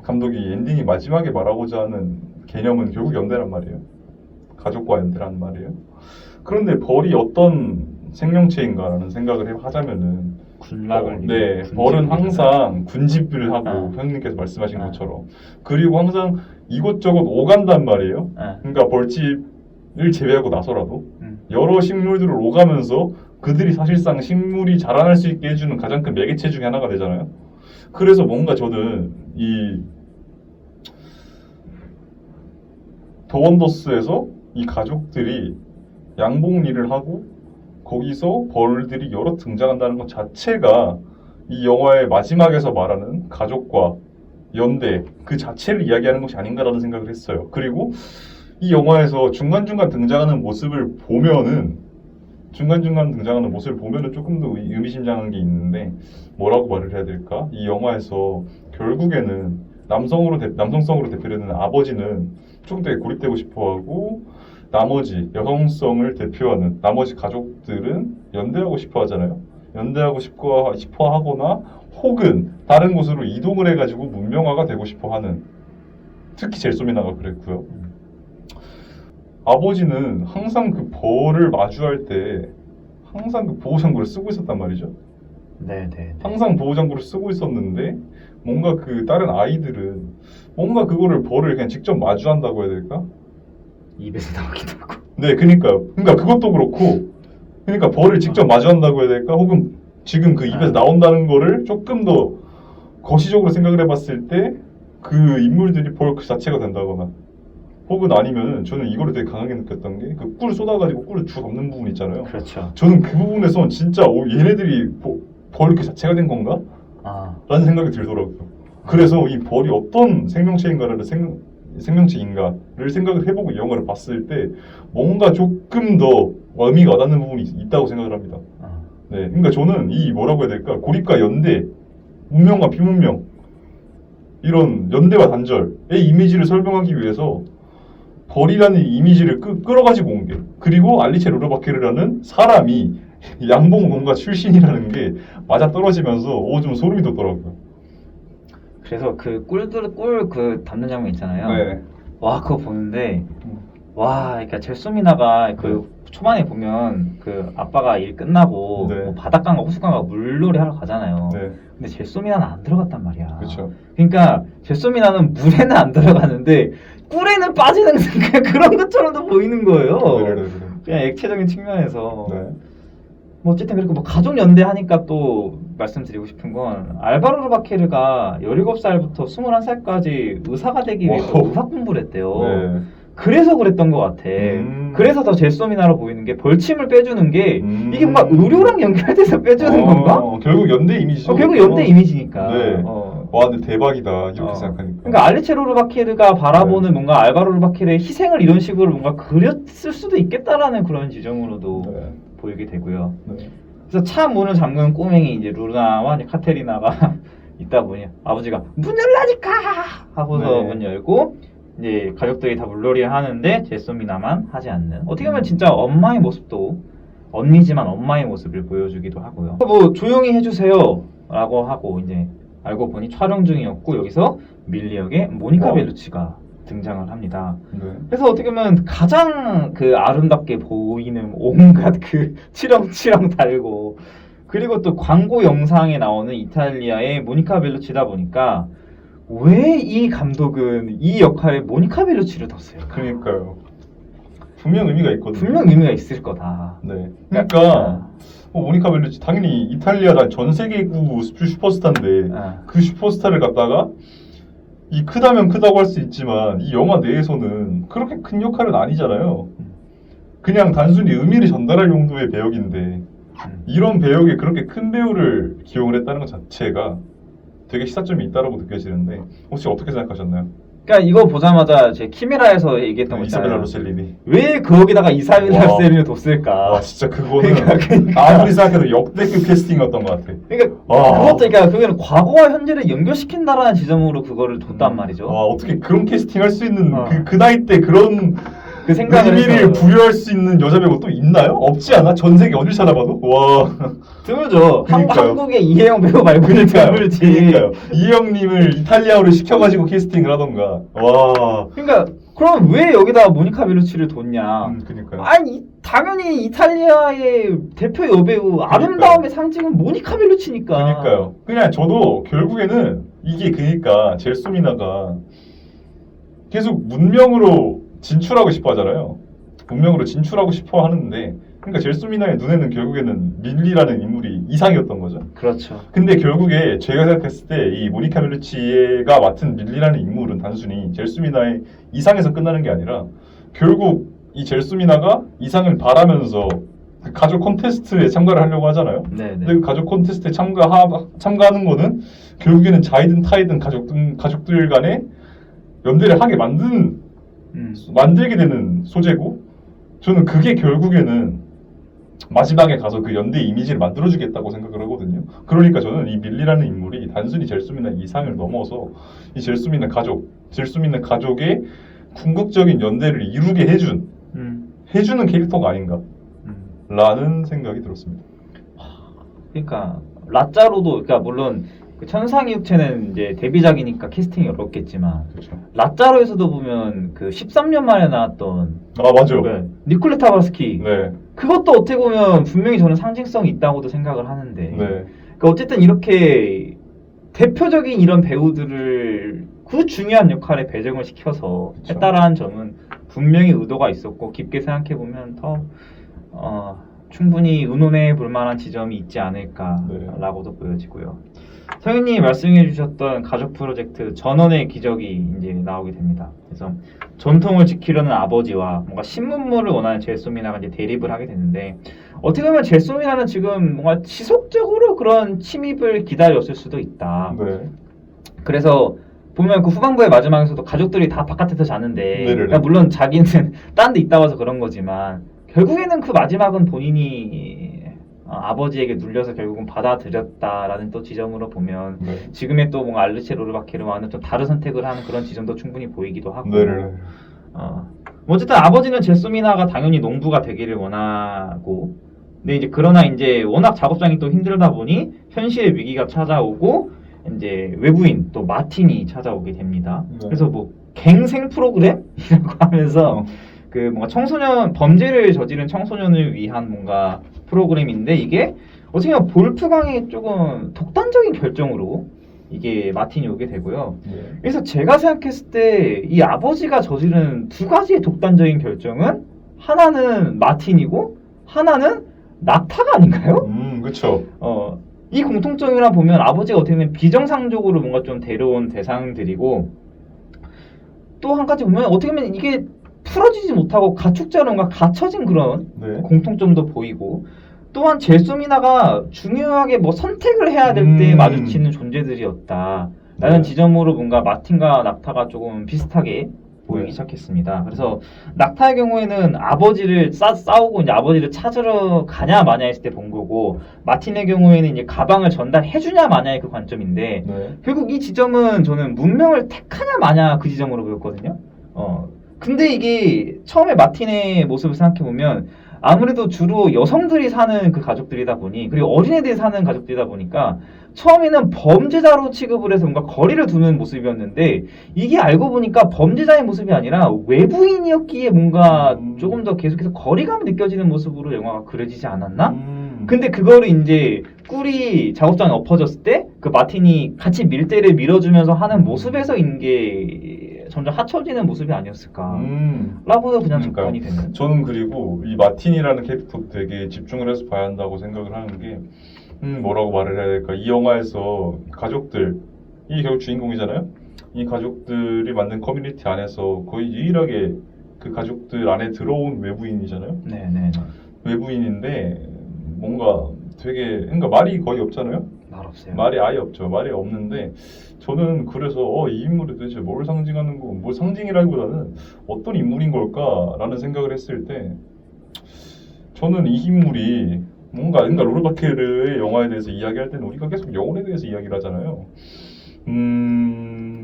감독이 엔딩이 마지막에 말하고자 하는 개념은 결국 연대란 말이에요. 가족과 연대란 말이에요. 그런데 벌이 어떤 생명체인가라는 생각을 하자면은 벌은 항상 군집을 하고 형님께서 말씀하신 것처럼 그리고 항상 이곳저곳 오간단 말이에요. 그러니까 벌집을 제외하고 나서라도 여러 식물들을 오가면서 그들이 사실상 식물이 자라날 수 있게 해주는 가장 큰 매개체 중에 하나가 되잖아요. 그래서 뭔가 저는 이 더 원더스에서 이 가족들이 양봉리를 하고 거기서 벌들이 여러 등장한다는 것 자체가 이 영화의 마지막에서 말하는 가족과 연대 그 자체를 이야기하는 것이 아닌가라는 생각을 했어요. 그리고 이 영화에서 중간중간 등장하는 모습을 보면은 조금 더 의미심장한 게 있는데 뭐라고 말을 해야 될까? 이 영화에서 결국에는 남성성으로 대표되는 아버지는 조금 되게 고립되고 싶어하고 나머지 여성성을 대표하는 나머지 가족들은 연대하고 싶어 하잖아요. 연대하고 싶어 하거나 혹은 다른 곳으로 이동을 해가지고 문명화가 되고 싶어 하는 특히 젤소미나가 그랬고요. 아버지는 항상 그 벌을 마주할 때 항상 그 보호장구를 쓰고 있었단 말이죠.
네네.
항상 보호장구를 쓰고 있었는데 뭔가 그 다른 아이들은 뭔가 그거를 벌을 그냥 직접 마주한다고 해야 될까?
입에서 나오기도 하고.
네, 그니까요. 그러니까 그것도 그렇고, 그러니까 벌을 직접 마주한다고 해야 될까? 혹은 지금 그 입에서 나온다는 거를 조금 더 거시적으로 생각을 해봤을 때 그 인물들이 벌 그 자체가 된다거나, 혹은 아니면은 저는 이거를 되게 강하게 느꼈던 게 그 꿀 쏟아가지고 꿀을 주워 담는 부분 있잖아요.
그렇죠.
저는 그 부분에서 진짜 얘네들이 벌 그 자체가 된 건가?
아,
라는 생각이 들더라고요. 그래서 이 벌이 어떤 생명체인가를 생각을 해보고 이 영화를 봤을 때 뭔가 조금 더 의미가 와닿는 부분이 있다고 생각을 합니다.
아.
네, 그러니까 저는 이 뭐라고 해야 될까? 고립과 연대, 운명과 비문명 이런 연대와 단절의 이미지를 설명하기 위해서 벌이라는 이미지를 끌어가지고 온 게, 그리고 알리체 로르바케르라는 사람이 양봉 농가 출신이라는 게 맞아 떨어지면서 좀 소름이 돋더라고요.
그래서 그 꿀 그 담는 장면 있잖아요.
네.
와, 그거 보는데 와, 그러니까 젤소미나가 그
네.
초반에 보면 그 아빠가 일 끝나고
네.
뭐 바닷가인가 호수가인가 물놀이 하러 가잖아요.
네.
근데 젤소미나는 안 들어갔단 말이야.
그렇죠.
그러니까 젤소미나는 물에는 안 들어가는데 꿀에는 빠지는 그런 것처럼도 보이는 거예요.
네네네.
그냥 액체적인 측면에서.
네.
뭐 어쨌든 그리고 뭐 가족 연대 하니까 또 말씀드리고 싶은 건 알바로 르바케르가 17살부터 21살까지 의사가 되기 위해서
와우.
의사 공부를 했대요.
네.
그래서 그랬던 것 같아. 그래서 더 젤소미나로 보이는 게 벌침을 빼주는 게 이게 뭔가 의료랑 연결돼서 빼주는 건가?
결국 연대 이미지죠.
결국 연대 이미지니까.
네. 와, 근데 대박이다. 이렇게 생각하니까.
그러니까 알리체로 르바케르가 바라보는 뭔가 알바로 르바케르의 희생을 이런 식으로 뭔가 그렸을 수도 있겠다라는 그런 지점으로도
네.
보이게 되고요.
네.
그래서 차 문을 잠그는 꼬맹이 이제 루나와 이제 카테리나가 있다 보니 아버지가 문 열라니까 하고서
네.
문 열고 이제 가족들이 다 물놀이를 하는데 젤소미나만 하지 않는, 어떻게 보면 진짜 엄마의 모습도 언니지만 엄마의 모습을 보여주기도 하고요. 뭐 조용히 해주세요 라고 하고 이제 알고 보니 촬영 중이었고 여기서 밀리 역의 모니카 벨루치가 등장을 합니다.
네.
그래서 어떻게 보면 가장 그 아름답게 보이는 온갖 그 치렁치렁 달고, 그리고 또 광고 영상에 나오는 이탈리아의 모니카 벨루치다 보니까 왜 이 감독은 이 역할에 모니카 벨루치를 뒀어요?
그러니까요. 분명 의미가 있거든요.
분명 의미가 있을 거다.
네. 그러니까 모니카 벨루치 당연히 이탈리아 전 세계구 슈퍼스타인데 그 슈퍼스타를 갖다가 이 크다면 크다고 할 수 있지만 이 영화 내에서는 그렇게 큰 역할은 아니잖아요. 그냥 단순히 의미를 전달할 용도의 배역인데 이런 배역에 그렇게 큰 배우를 기용을 했다는 것 자체가 되게 시사점이 있다고 느껴지는데 혹시 어떻게 생각하셨나요?
그러니까 이거 보자마자 제 키메라에서 얘기했던 거
이사벨라
있잖아요.
로셀리니.
왜 거기다가 이사벨라
와.
로셀리니를 뒀을까?
와 진짜 그거는
그러니까.
아무리 생각해도 역대급 캐스팅이었던 것 같아.
그러니까
와.
그것도 그러니까 그게는 과거와 현재를 연결시킨다라는 지점으로 그거를 뒀단 말이죠.
와 어떻게 그런 캐스팅 할 수 있는
어.
그 나이 때 그런
그 생각을
의미를
해서
부여할 수 있는 여자 배우 또 있나요? 없지 않아? 전 세계 어딜 찾아봐도? 와.
드물죠.
그러니까요.
한국의 이혜영 배우 말고는 드물지.
그러니까요. 이형님을 이탈리아어로 시켜가지고 캐스팅을 하던가. 와.
그러니까 그럼 왜 여기다 모니카 벨루치를 뒀냐?
그러니까요.
아니 당연히 이탈리아의 대표 여배우 아름다움의 상징은 모니카 벨루치니까.
그러니까요. 그냥 저도 결국에는 이게 그러니까 젤소미나가 계속 문명으로 진출하고 싶어 하잖아요. 문명으로 진출하고 싶어 하는데 그러니까 젤소미나의 눈에는 결국에는 밀리라는 인물이 이상이었던 거죠.
그렇죠.
근데 결국에 제가 생각했을 때 이 모니카 벨루치가 맡은 밀리라는 인물은 단순히 젤소미나의 이상에서 끝나는 게 아니라 결국 이 젤소미나가 이상을 바라면서 그 가족 콘테스트에 참가를 하려고 하잖아요.
네.
근데 그 가족 콘테스트에 참가하는 거는 결국에는 자이든 타이든 가족들 간에 연대를 하게 만들게 되는 소재고, 저는 그게 결국에는 마지막에 가서 그 연대 이미지를 만들어주겠다고 생각을 하거든요. 그러니까 저는 이 밀리라는 인물이 단순히 젤소미나 이상을 넘어서 이 젤소미나 가족의 궁극적인 연대를 이루게 해주는 캐릭터가 아닌가 라는 생각이 들었습니다.
그러니까 라짜로도, 그러니까 물론 그 천상의 육체는 이제 데뷔작이니까 캐스팅이 어렵겠지만
그렇죠.
라짜로에서도 보면 그 13년 만에 나왔던
맞아요.
니콜레타 바스키,
네.
그것도 어떻게 보면 분명히 저는 상징성이 있다고도 생각을 하는데
네.
그러니까 그러니까 어쨌든 이렇게 대표적인 이런 배우들을 그 중요한 역할에 배정을 시켜서
그쵸.
했다라는 점은 분명히 의도가 있었고 깊게 생각해 보면 더 충분히 의논해 볼 만한 지점이 있지 않을까라고도 보여지고요. 성현님이 말씀해 주셨던 가족 프로젝트 전원의 기적이 이제 나오게 됩니다. 그래서 전통을 지키려는 아버지와 뭔가 신문물을 원하는 젤소미나가 이제 대립을 하게 되는데 어떻게 보면 젤소미나는 지금 뭔가 지속적으로 그런 침입을 기다렸을 수도 있다.
네.
그래서 보면 그 후반부의 마지막에서도 가족들이 다 바깥에서 자는데
네네네.
그러니까 물론 자기는 딴 데 있다 와서 그런 거지만 결국에는 그 마지막은 본인이 아버지에게 눌려서 결국은 받아들였다라는 또 지점으로 보면
네.
지금의 또 뭔가 알르체 로르바케르와는 좀 다른 선택을 하는 그런 지점도 충분히 보이기도 하고
네네.
어쨌든 아버지는 젤소미나가 당연히 농부가 되기를 원하고 근데 이제 그러나 이제 워낙 작업장이 또 힘들다 보니 현실의 위기가 찾아오고 이제 외부인 또 마틴이 찾아오게 됩니다.
네.
그래서 뭐 갱생 프로그램이라고 하면서 그 뭔가 청소년 범죄를 저지른 청소년을 위한 뭔가 프로그램인데 이게 어떻게 보면 볼프강의 조금 독단적인 결정으로 이게 마틴이 오게 되고요.
네.
그래서 제가 생각했을 때 이 아버지가 저지른 두 가지의 독단적인 결정은 하나는 마틴이고 하나는 낙타가 아닌가요?
그쵸.
이 공통점이라 보면 아버지가 어떻게 보면 비정상적으로 뭔가 좀 데려온 대상들이고 또 한 가지 보면 어떻게 보면 이게 풀어지지 못하고 가축자로 뭔가 갇혀진 그런
네.
공통점도 보이고 또한 젤소미나가 중요하게 뭐 선택을 해야 될 때 마주치는 존재들이었다 라는
네.
지점으로 뭔가 마틴과 낙타가 조금 비슷하게 보이기
네.
시작했습니다. 그래서 낙타의 경우에는 아버지를 싸우고 이제 아버지를 찾으러 가냐 마냐 했을 때 본 거고 마틴의 경우에는 이제 가방을 전달해 주냐 마냐의 그 관점인데
네.
결국 이 지점은 저는 문명을 택하냐 마냐 그 지점으로 보였거든요. 근데 이게 처음에 마틴의 모습을 생각해보면 아무래도 주로 여성들이 사는 그 가족들이다 보니 그리고 어린애들이 사는 가족들이다 보니까 처음에는 범죄자로 취급을 해서 뭔가 거리를 두는 모습이었는데 이게 알고 보니까 범죄자의 모습이 아니라 외부인이었기에 뭔가 조금 더 계속해서 거리감이 느껴지는 모습으로 영화가 그려지지 않았나? 근데 그거를 이제 꿀이 작업장에 엎어졌을 때 그 마틴이 같이 밀대를 밀어주면서 하는 모습에서인 게 점점 합쳐지는 모습이 아니었을까 라고도 그냥 접근이 되는
저는 그리고 이 마틴이라는 캐릭터 되게 집중을 해서 봐야 한다고 생각을 하는 게 뭐라고 말을 해야 될까 이 영화에서 가족들 이 결국 주인공이잖아요. 이 가족들이 만든 커뮤니티 안에서 거의 유일하게 그 가족들 안에 들어온 외부인이잖아요.
네네
외부인인데 뭔가 되게 그러니까 말이 거의 없잖아요.
말 없어요.
말이 아예 없죠. 말이 없는데 저는 그래서 이 인물이 도대체 뭘 상징하는 거, 뭘 상징이라기보다는 어떤 인물인 걸까라는 생각을 했을 때 저는 이 인물이 뭔가 로르바케르의 영화에 대해서 이야기할 때는 우리가 계속 영혼에 대해서 이야기를 하잖아요.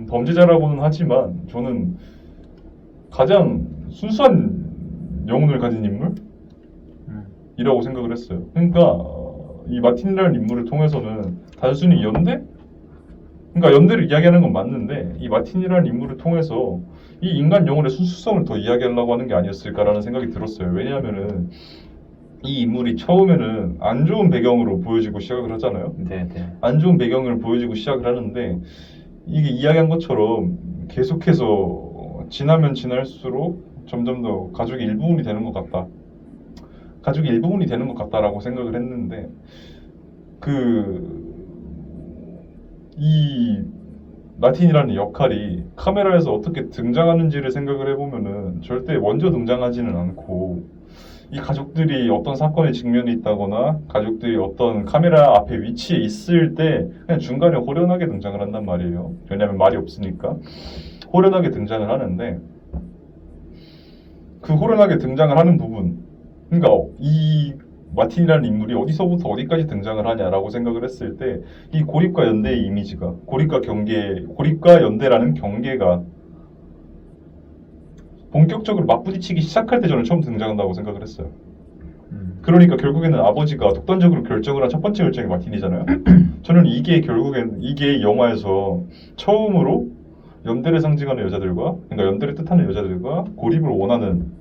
범죄자라고는 하지만 저는 가장 순수한 영혼을 가진 인물이라고 생각을 했어요. 그러니까 이 마틴이라는 인물을 통해서는 단순히 그러니까 연대를 이야기하는 건 맞는데 이 마틴이라는 인물을 통해서 이 인간 영혼의 순수성을 더 이야기하려고 하는 게 아니었을까라는 생각이 들었어요. 왜냐하면은 이 인물이 처음에는 안 좋은 배경으로 보여지고 시작을 하잖아요.
네네.
안 좋은 배경을 보여지고 시작을 하는데 이게 이야기한 것처럼 계속해서 지나면 지날수록 점점 더 가족의 일부분이 되는 것 같다. 가족의 일부분이 되는 것 같다라고 생각을 했는데 이 마틴이라는 역할이 카메라에서 어떻게 등장하는지를 생각을 해보면은 절대 먼저 등장하지는 않고 이 가족들이 어떤 사건에 직면해 있다거나 가족들이 어떤 카메라 앞에 위치에 있을 때 그냥 중간에 호련하게 등장을 한단 말이에요. 왜냐하면 말이 없으니까 호련하게 등장을 하는데 그 호련하게 등장을 하는 부분 그러니까 이 마틴이라는 인물이 어디서부터 어디까지 등장을 하냐라고 생각을 했을 때 이 고립과 연대의 이미지가 고립과 연대라는 경계가 본격적으로 맞부딪히기 시작할 때 저는 처음 등장한다고 생각을 했어요. 그러니까 결국에는 아버지가 독단적으로 결정을 한 첫 번째 결정이 마틴이잖아요. 저는 이게 결국엔 이게 영화에서 처음으로 연대를 상징하는 여자들과 그러니까 연대를 뜻하는 여자들과 고립을 원하는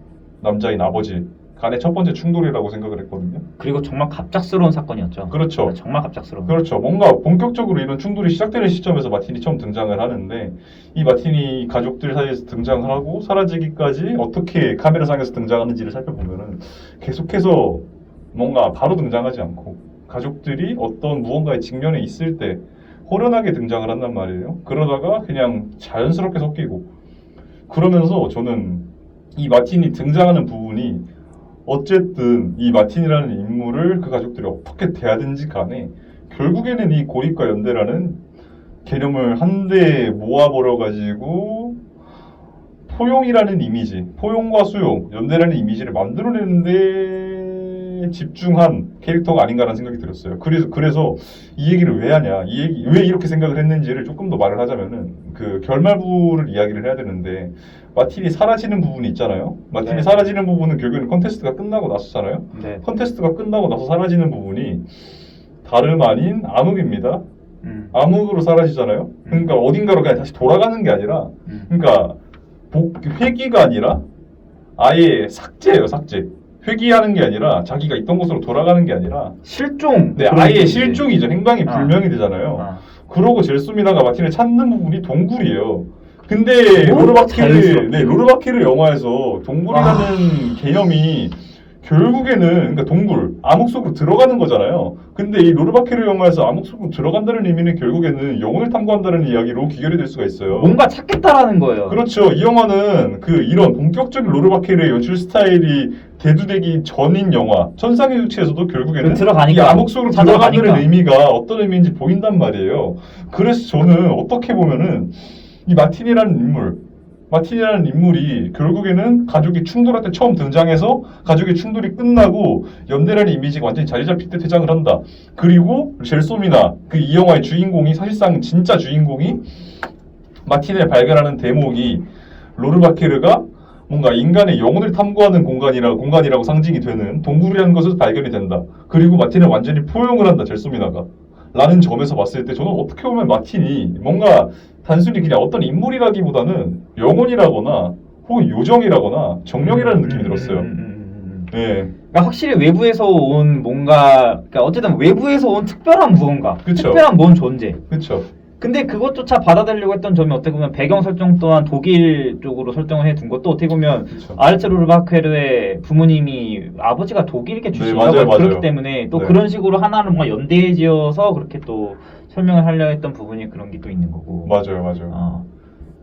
남자인 아버지 간의 첫 번째 충돌이라고 생각을 했거든요.
그리고 정말 갑작스러운 사건이었죠.
그렇죠.
정말 갑작스러운.
그렇죠. 뭔가 본격적으로 이런 충돌이 시작되는 시점에서 마틴이 처음 등장을 하는데 이 마틴이 가족들 사이에서 등장을 하고 사라지기까지 어떻게 카메라상에서 등장하는지를 살펴보면은 계속해서 뭔가 바로 등장하지 않고 가족들이 어떤 무언가에 직면해 있을 때 호련하게 등장을 한단 말이에요. 그러다가 그냥 자연스럽게 섞이고 그러면서 저는 이 마틴이 등장하는 부분이 어쨌든 이 마틴이라는 인물을 그 가족들이 어떻게 대하든지 간에 결국에는 이 고립과 연대라는 개념을 한데 모아버려 가지고 포용이라는 이미지, 포용과 수용, 연대라는 이미지를 만들어내는데 집중한 캐릭터가 아닌가라는 생각이 들었어요. 그래서 이 얘기를 왜 하냐, 왜 이렇게 생각을 했는지를 조금 더 말을 하자면은 그 결말부를 이야기를 해야 되는데 마틴이 사라지는 부분이 있잖아요. 마틴이
네.
사라지는 부분은 결국에는 컨테스트가 끝나고 나서잖아요.
네.
컨테스트가 끝나고 나서 사라지는 부분이 다름 아닌 암흑입니다. 암흑으로 사라지잖아요. 그러니까 어딘가로 그냥 다시 돌아가는 게 아니라, 그러니까 회귀가 아니라 아예 삭제예요, 삭제. 회귀하는 게 아니라 자기가 있던 곳으로 돌아가는 게 아니라
실종.
네, 아예 실종이죠. 행방이
아.
불명이 되잖아요.
아.
그러고 젤소미나가 마틴을 찾는 부분이 동굴이에요. 근데
너무 자연스럽게.
로르바키르 영화에서 동굴이라는 개념이 결국에는 그러니까 동굴, 암흑 속으로 들어가는 거잖아요. 근데 이 로르바키르 영화에서 암흑 속으로 들어간다는 의미는 결국에는 영혼을 탐구한다는 이야기로 귀결이 될 수가 있어요.
뭔가 찾겠다라는 거예요.
그렇죠. 이 영화는 그 이런 본격적인 로르바키르의 연출 스타일이 대두되기 전인 영화 천상의 수치에서도 결국에는
들어가니까
이 암흑 속으로
찾아가니까.
들어가는 의미가 어떤 의미인지 보인단 말이에요. 그래서 저는 어떻게 보면은 이 마틴이라는 인물이 결국에는 가족이 충돌할 때 처음 등장해서 가족의 충돌이 끝나고 연대라는 이미지가 완전히 자리 잡힐 때 퇴장을 한다. 그리고 젤소미나 그 이 영화의 주인공이 사실상 진짜 주인공이 마틴을 발견하는 대목이 로르바케르가 뭔가 인간의 영혼을 탐구하는 공간이라고 상징이 되는 동굴이라는 것을 발견이 된다. 그리고 마틴을 완전히 포용을 한다. 젤소미나가. 라는 점에서 봤을 때 저는 어떻게 보면 마틴이 뭔가 단순히 그냥 어떤 인물이라기보다는 영혼이라거나 혹은 요정이라거나 정령이라는 느낌이 들었어요. 네.
그러니까 확실히 외부에서 온 뭔가, 그러니까 어쨌든 외부에서 온 특별한 무언가,
그쵸.
특별한 뭔 존재.
그렇죠.
근데 그것조차 받아들이려고 했던 점이 어떻게 보면 배경 설정 또한 독일 쪽으로 설정을 해둔 것도 어떻게 보면
그쵸.
아르체 루르바케르의 부모님이 아버지가 독일계 출신이라고
맞아요,
그렇기
맞아요.
때문에 또
네.
그런 식으로 하나를 뭔가 연대지어서 그렇게 또 설명을 하려 했던 부분이 그런 게 또 있는 거고.
맞아요.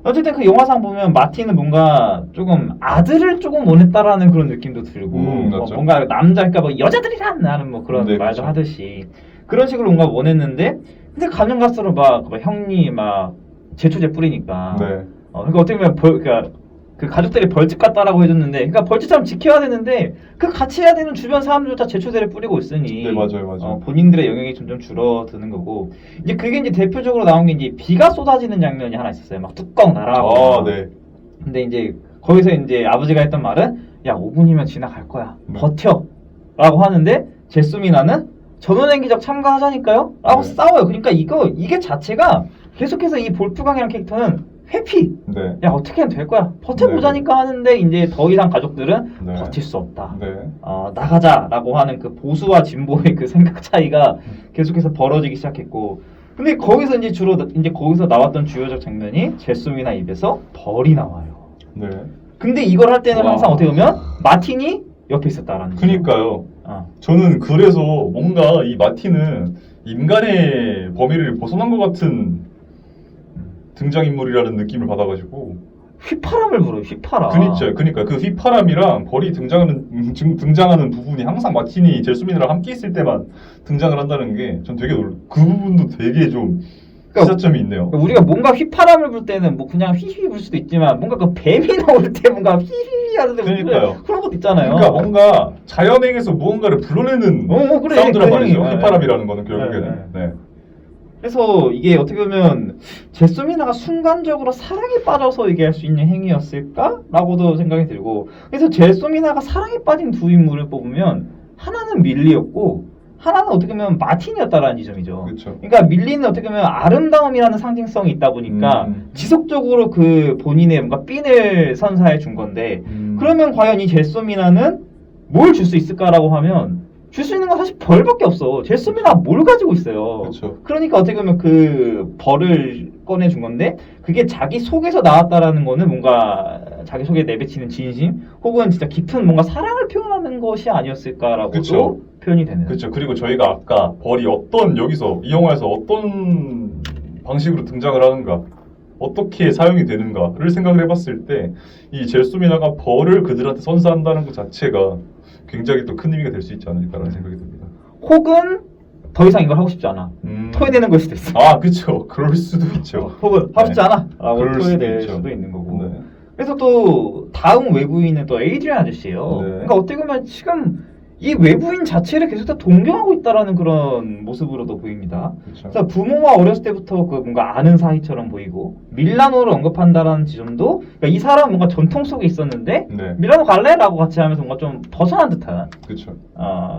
어쨌든 그 영화상 보면 마틴은 뭔가 조금 아들을 조금 원했다라는 그런 느낌도 들고
맞죠.
뭔가 남자 그러니까 뭐 여자들이란 나는 뭐 그런
네,
말도
그렇죠.
하듯이 그런 식으로 뭔가 원했는데 근데 가면 갈수록 막 형님 막 제초제 뿌리니까
네.
그러니까 어떻게 보면 그러니까 그 가족들이 벌집 같다라고 해줬는데 그러니까 벌집처럼 지켜야 되는데 그 같이 해야 되는 주변 사람들도 다 제초제를 뿌리고 있으니
네, 맞아요.
본인들의 영향이 점점 줄어드는 거고 이제 그게 이제 대표적으로 나온 게 이제 비가 쏟아지는 장면이 하나 있었어요. 막 뚜껑 날아가고.
네.
근데 이제 거기서 이제 아버지가 했던 말은 야 5분이면 지나갈 거야. 버텨라고 하는데 제수미나는 전원행기적 참가하자니까요? 라고
네.
싸워요. 그러니까 이게 자체가 계속해서 이 볼프강이라는 캐릭터는 회피.
네.
야 어떻게 하면 될 거야. 버텨보자니까 하는데 이제 더 이상 가족들은
네.
버틸 수 없다.
네.
나가자라고 하는 그 보수와 진보의 그 생각 차이가 계속해서 벌어지기 시작했고 근데 거기서 이제 주로 이제 거기서 나왔던 주요적 장면이 제수미나 입에서 벌이 나와요.
네.
근데 이걸 할 때는
와.
항상 어떻게 보면 마틴이 옆에 있었다라는 거죠.
그니까요.
어.
저는 그래서 뭔가 이 마틴은 인간의 범위를 벗어난 것 같은 등장인물이라는 느낌을 받아가지고
휘파람을 불어요. 휘파람.
그러니까 그 휘파람이랑 벌이 등장하는 부분이 항상 마틴이 젤수미나랑 함께 있을 때만 등장을 한다는 게 전 되게 그 부분도 되게 좀 시사점이 있네요.
그러니까 우리가 뭔가 휘파람을 불 때는 뭐 그냥 휘휘 불 수도 있지만 뭔가 그 뱀이 나올 때 뭔가 휘휘 하는데
그러니까요.
그런 것도 있잖아요.
그러니까 뭔가 자연에게서 무언가를 불러내는
그래,
사운드란
그래.
말이죠.
네.
휘파람이라는 거는 결국에는. 네.
그래서 이게 어떻게 보면 제수미나가 순간적으로 사랑에 빠져서 얘기할 수 있는 행위였을까라고도 생각이 들고 그래서 제수미나가 사랑에 빠진 두 인물을 뽑으면 하나는 밀리였고 하나는 어떻게 보면 마틴이었다라는 지점이죠.
그렇죠.
그러니까 밀리는 어떻게 보면 아름다움이라는 상징성이 있다 보니까 지속적으로 그 본인의 뭔가 핀을 선사해 준 건데 그러면 과연 이 젤소미나는 뭘 줄 수 있을까라고 하면 줄 수 있는 건 사실 벌밖에 없어. 젤소미나 뭘 가지고 있어요.
그렇죠.
그러니까 어떻게 보면 그 벌을 꺼내준 건데 그게 자기 속에서 나왔다라는 거는 뭔가 자기 속에 내비치는 진심 혹은 진짜 깊은 뭔가 사랑을 표현하는 것이 아니었을까라고도
그쵸.
표현이 되는.
그렇죠. 그리고 저희가 아까 벌이 어떤 여기서 이 영화에서 어떤 방식으로 등장을 하는가, 어떻게 사용이 되는가를 생각을 해봤을 때 이 젤소미나가 벌을 그들한테 선사한다는 것 자체가 굉장히 또 큰 의미가 될 수 있지 않을까라는 생각이 듭니다.
혹은 더 이상 이걸 하고 싶지 않아. 토해내는 걸 수도 있어.
아, 그렇죠. 그럴 수도 있죠.
혹은 하고 싶지
네.
않아. 라고
그럴 수도
토해낼
있죠.
수도 있는 거고.
네.
그래서 또 다음 외부인은 또 에이드리안 아저씨예요.
네.
그러니까 어떻게 보면 지금 이 외부인 자체를 계속 다 동경하고 있다라는 그런 모습으로도 보입니다.
그렇죠.
그래서 부모와 어렸을 때부터 그 뭔가 아는 사이처럼 보이고 밀라노를 언급한다라는 지점도 그러니까 이 사람은 뭔가 전통 속에 있었는데
네.
밀라노 갈래라고 같이 하면서 뭔가 좀 벗어난 듯한
그렇죠.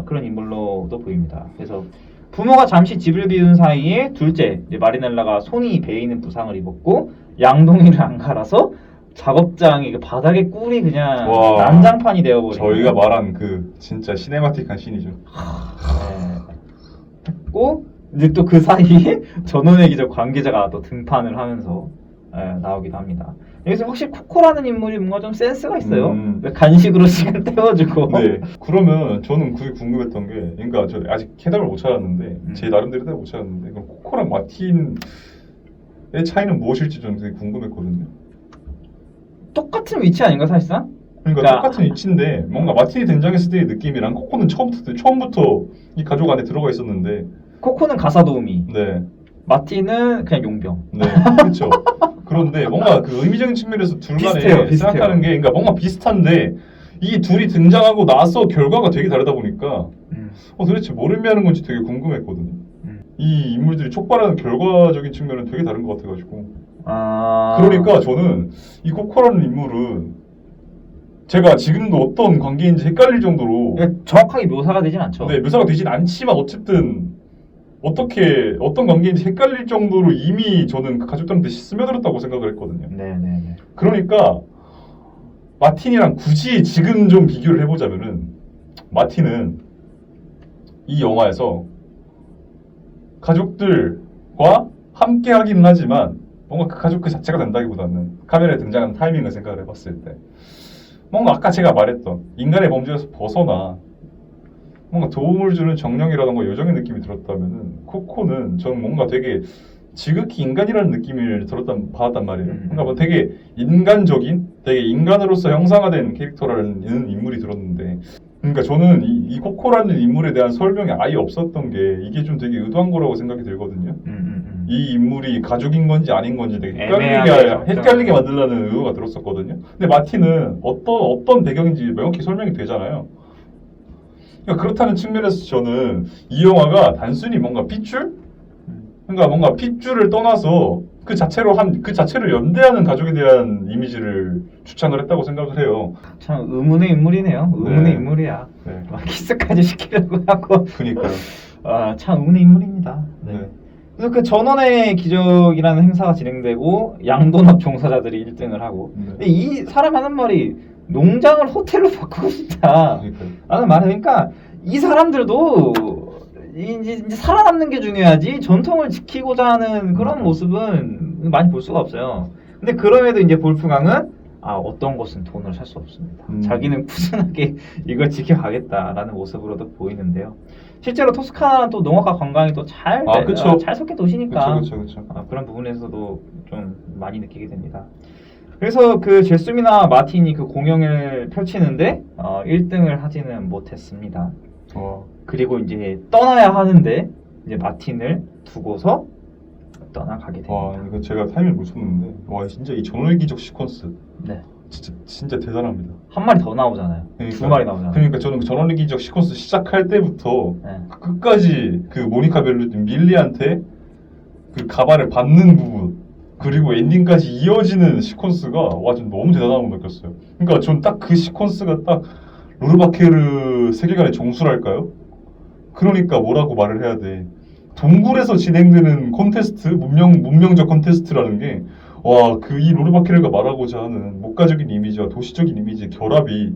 그런 인물로도 보입니다. 그래서 부모가 잠시 집을 비운 사이에 둘째 이제 마리넬라가 손이 베이는 부상을 입었고 양동이를 안 갈아서 작업장이 그 바닥에 꿀이 그냥
와,
난장판이 되어버린.
저희가 말한 그 진짜 시네마틱한 씬이죠.
했고 이제 또 그 사이에 전원의 기적 관계자가 또 등판을 하면서 나오기도 합니다. 여기서 확실히 코코라는 인물이 뭔가 좀 센스가 있어요. 간식으로 시간 때워주고.
네. 그러면 저는 그게 궁금했던 게, 그러니까 저 아직 해답을 못 찾았는데, 제 나름대로 해답을 못 찾았는데, 그럼 코코랑 마틴의 차이는 무엇일지 저는 되게 궁금했거든요.
똑같은 위치 아닌가 사실상?
그러니까 똑같은 위치인데 뭔가 마틴이 등장했을 때의 느낌이랑 코코는 처음부터 이 가족 안에 들어가 있었는데,
코코는 가사 도우미,
네,
마틴은 그냥 용병.
네, 그렇죠. 그런데 뭔가 그 의미적인 측면에서 둘간에
비슷해요.
생각하는 게, 그러니까 뭔가 비슷한데 이 둘이 등장하고 나서 결과가 되게 다르다 보니까 도대체 뭘 의미하는 건지 되게 궁금했거든요. 이 인물들이 촉발하는 결과적인 측면은 되게 다른 것 같아가지고. 그러니까 저는 이 코코라는 인물은 제가 지금도 어떤 관계인지 헷갈릴 정도로
정확하게 묘사가 되진 않죠.
네, 묘사가 되진 않지만 어쨌든 어떤 관계인지 헷갈릴 정도로 이미 저는 그 가족들한테 스며들었다고 생각을 했거든요.
네네네.
그러니까 마틴이랑 굳이 지금 좀 비교를 해보자면은 마틴은 이 영화에서 가족들과 함께 하기는 하지만 뭔가 그 가족 그 자체가 된다기보다는 카메라에 등장하는 타이밍을 생각을 해봤을 때 뭔가 아까 제가 말했던 인간의 범죄에서 벗어나 뭔가 도움을 주는 정령이라던가 요정의 느낌이 들었다면은 코코는 저는 뭔가 되게 지극히 인간이라는 느낌을 받았단 말이에요. 그러니까 뭐 되게 인간적인, 되게 인간으로서 형상화된 캐릭터라는 인물이 들었는데, 그러니까 저는 이 코코라는 인물에 대한 설명이 아예 없었던 게 이게 좀 되게 의도한 거라고 생각이 들거든요. 이 인물이 가족인 건지 아닌 건지 되게 헷갈리게 만들려는 의도가 들었었거든요. 근데 마틴은 어떤 배경인지 명확히 설명이 되잖아요. 그러니까 그렇다는 측면에서 저는 이 영화가 단순히 뭔가 핏줄? 그러니까 뭔가 핏줄을 떠나서 그 자체를 연대하는 가족에 대한 이미지를 주창을 했다고 생각을 해요.
참 의문의 인물이네요. 의문의
네.
인물이야.
네.
막 키스까지 시키려고 하고.
그니까요.
참 의문의 인물입니다. 네.
네.
그래서 그 전원의 기적이라는 행사가 진행되고 양돈업 종사자들이 1등을 하고.
네.
근데 이 사람 하는 말이 농장을 호텔로 바꾸고 싶다. 라는 말을 그러니까 이 사람들도 이제 살아남는 게 중요하지 전통을 지키고자 하는 그런 모습은 많이 볼 수가 없어요. 근데 그럼에도 이제 볼프강은 어떤 것은 돈으로 살 수 없습니다. 자기는 꾸준하게 이걸 지켜가겠다라는 모습으로도 보이는데요. 실제로 토스카나는 또 농업과 관광이 또 잘 섞인 도시니까
그쵸.
그런 부분에서도 좀 많이 느끼게 됩니다. 그래서 그 젤수미나 마틴이 그 공연을 펼치는데 1등을 하지는 못했습니다. 그리고 이제 떠나야 하는데 이제 마틴을 두고서 떠나가게 됩니다.
와, 이거 제가 타이밍을 놓쳤는데 와, 진짜 이 전원의 기적 시퀀스
네.
진짜 대단합니다.
한 마리 더 나오잖아요.
그러니까,
2마리 나오잖아요.
그러니까 저는 그 전원의 기적 시퀀스 시작할 때부터
네.
끝까지 그 모니카 벨루치 밀리한테 그 가발을 받는 부분 그리고 엔딩까지 이어지는 시퀀스가 와, 좀 너무 대단하다고 느꼈어요. 그러니까 전 딱 그 시퀀스가 딱 로르바케르 세계관의 정수랄까요? 그러니까 뭐라고 말을 해야 돼. 동굴에서 진행되는 콘테스트, 문명적 콘테스트라는 게, 와, 이 로르바케르가 말하고자 하는 목가적인 이미지와 도시적인 이미지의 결합이,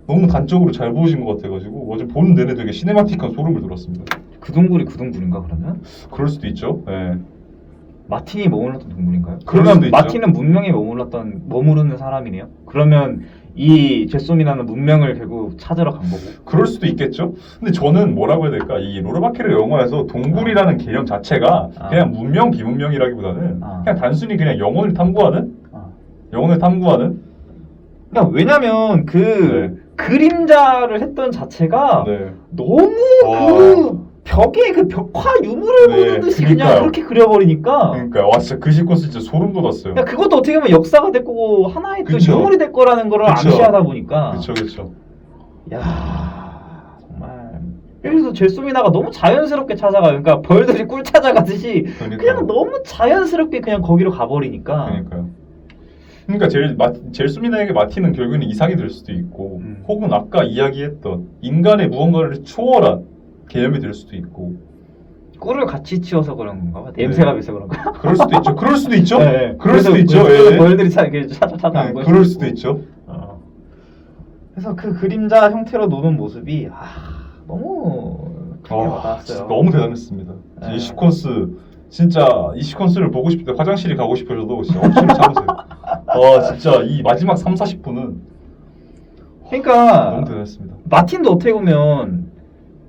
너무 단적으로 잘 보여진 것 같아가지고 어제 보는 내내 되게 시네마틱한 소름을 돋았습니다.
그 동굴이 그 동굴인가 그러면?
그럴 수도 있죠. 예.
마틴이 머물렀던 동굴인가요?
그럴
그러면
수도 있죠.
마틴은 문명에 머무르는 사람이네요. 그러면 이 제소미나는 문명을 결국 찾으러 간 거고.
그럴 수도 있겠죠. 근데 저는 뭐라고 해야 될까? 이 로르바케르 영화에서 동굴이라는 개념 자체가 그냥 문명 비문명이라기보다는 그냥 단순히 그냥 영혼을 탐구하는
그러니까 왜냐면 그 그림자를 했던 자체가
네.
너무
와.
그 벽에 그 벽화 유물을
네,
보는 듯이
그러니까요.
그냥 그렇게 그려버리니까.
그러니까 와 진짜 그 시퀀스 진짜 소름 돋았어요.
그러니까 그것도 어떻게 보면 역사가 될 거고 하나의 또
그쵸.
유물이 될 거라는 걸
그쵸.
암시하다 보니까.
그렇죠.
야 정말 여기서 제소미나가 너무 자연스럽게 찾아가요. 그러니까 벌들이 꿀 찾아가듯이 그냥 너무 자연스럽게 그냥 거기로 가버리니까.
그러니까 젤수미나에게 마틴은 결국에는 이상이 될 수도 있고 혹은 아까 이야기했던 인간의 무언가를 초월한 개념이 될 수도 있고
꿀을 같이 치워서 그런 건가 봐. 냄새가 비서 그런가?
그럴 수도 있죠. 그럴 수도 있죠.
네.
그럴 수도 있죠.
벌들이 찾아간 거죠.
그럴 수도 있죠.
그래서 그 그림자 형태로 노는 모습이 너무 크게 와닿았어요.
진짜 너무 대단했습니다. 이 시퀀스 진짜 이 시퀀스를 보고 싶을 때 화장실이 가고 싶어져도 진짜 억지로 참으세요. 진짜 이 마지막 3, 40분은
그러니까
너무 대단했습니다.
마틴도 어떻게 보면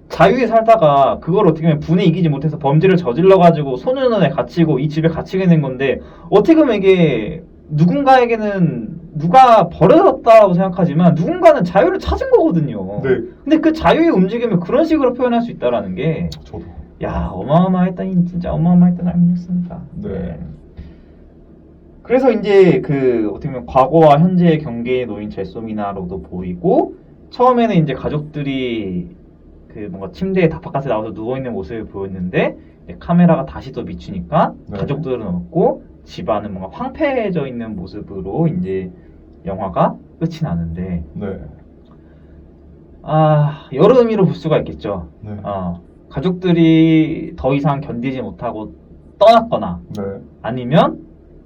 자유에 살다가 그걸 어떻게 보면 분에 이기지 못해서 범죄를 저질러가지고 소년원에 gat히고 이 집에 갇히게 된 건데 어떻게 보면 이게 누군가에게는 누가 버려졌다고 생각하지만 누군가는 자유를 찾은 거거든요.
네.
근데 그 자유의 움직임을 그런 식으로 표현할 수 있다라는 게
저도.
진짜 어마어마했던 장면이었습니다.
네.
그래서 이제 그 어떻게 보면 과거와 현재의 경계에 놓인 젤소미나로도 보이고 처음에는 이제 가족들이 그 뭔가 침대에 다 바깥에 나와서 누워 있는 모습을 보였는데 이제 카메라가 다시 또 비추니까 가족들은 없고 집안은 뭔가 황폐해져 있는 모습으로 이제 영화가 끝이 나는데 여러 의미로 볼 수가 있겠죠. 가족들이 더 이상 견디지 못하고 떠났거나 아니면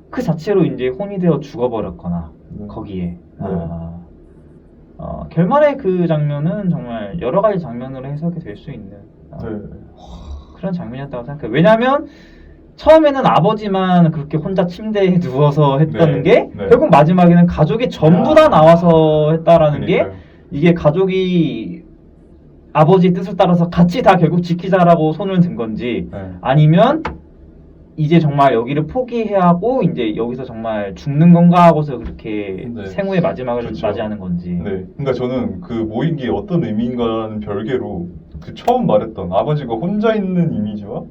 그 자체로 이제 혼이 되어 죽어버렸거나 거기에 결말의 그 장면은 정말 여러 가지 장면으로 해석이 될 수 있는 그런 장면이었다고 생각해요. 왜냐하면 처음에는 아버지만 그렇게 혼자 침대에 누워서 했다는 게 결국 마지막에는 가족이 전부 다 나와서 했다라는 게 이게 가족이 아버지의 뜻을 따라서 같이 다 결국 지키자라고 손을 든 건지 아니면 이제 정말 여기를 포기해야 하고 이제 여기서 정말 죽는 건가 하고서 그렇게 생후의 마지막을 맞이하는 건지.
그러니까 저는 그 모인 게 어떤 의미인가는 별개로 그 처음 말했던 아버지가 혼자 있는 이미지와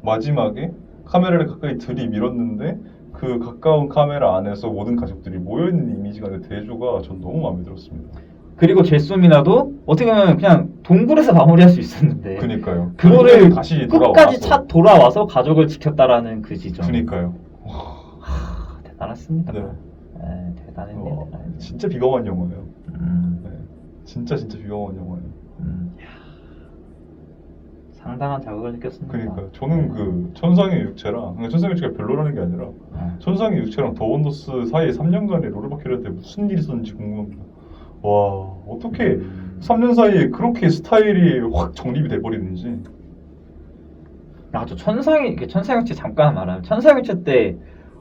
마지막에 카메라를 가까이 들이밀었는데 그 가까운 카메라 안에서 모든 가족들이 모여있는 이미지가 대조가 전 너무 마음에 들었습니다.
그리고 젤소미나도 어떻게 보면 그냥 동굴에서 마무리할 수 있었는데
그러니까요.
그거를
다시
끝까지 돌아와서 가족을 지켰다라는 그 지점.
그러니까요.
대단했습니다. 대단했네요.
진짜 비범한 영화예요. 진짜 비범한 영화예요.
상당한 자극을 느꼈습니다.
그러니까요. 저는 그 천상의 육체랑 그러니까 천상의 육체가 별로라는 게 아니라 천상의 육체랑 더 원더스 사이에 3년간의 로르바케르한테 무슨 일이 있었는지 궁금합니다. 와 어떻게 3년 사이에 그렇게 스타일이 확 정립이 돼버리는지.
저 천상의 육체 잠깐 말하면 천상의 육체 때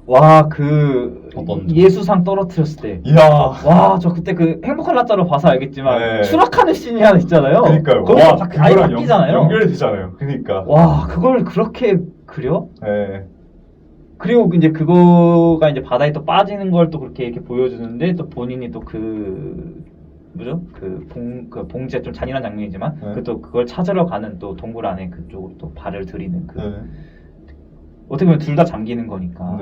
와 그 예수상 떨어뜨렸을 때 와 저 그때 그 행복한 날짜로 봐서 알겠지만 추락하는 씬이 하나 있잖아요.
그러니까요.
거기서 아예 바뀌잖아요.
연결되잖아요. 그러니까
와 그걸 그렇게 그려?
네.
그리고 이제 그거가 이제 바다에 또 빠지는 걸 또 그렇게 이렇게 보여주는데 또 본인이 또 그 뭐죠? 그 봉지가 좀 잔인한 장면이지만 그걸 찾으러 가는 또 동굴 안에 그쪽으로 또 발을 들이는 어떻게 보면 둘 다 잠기는 거니까.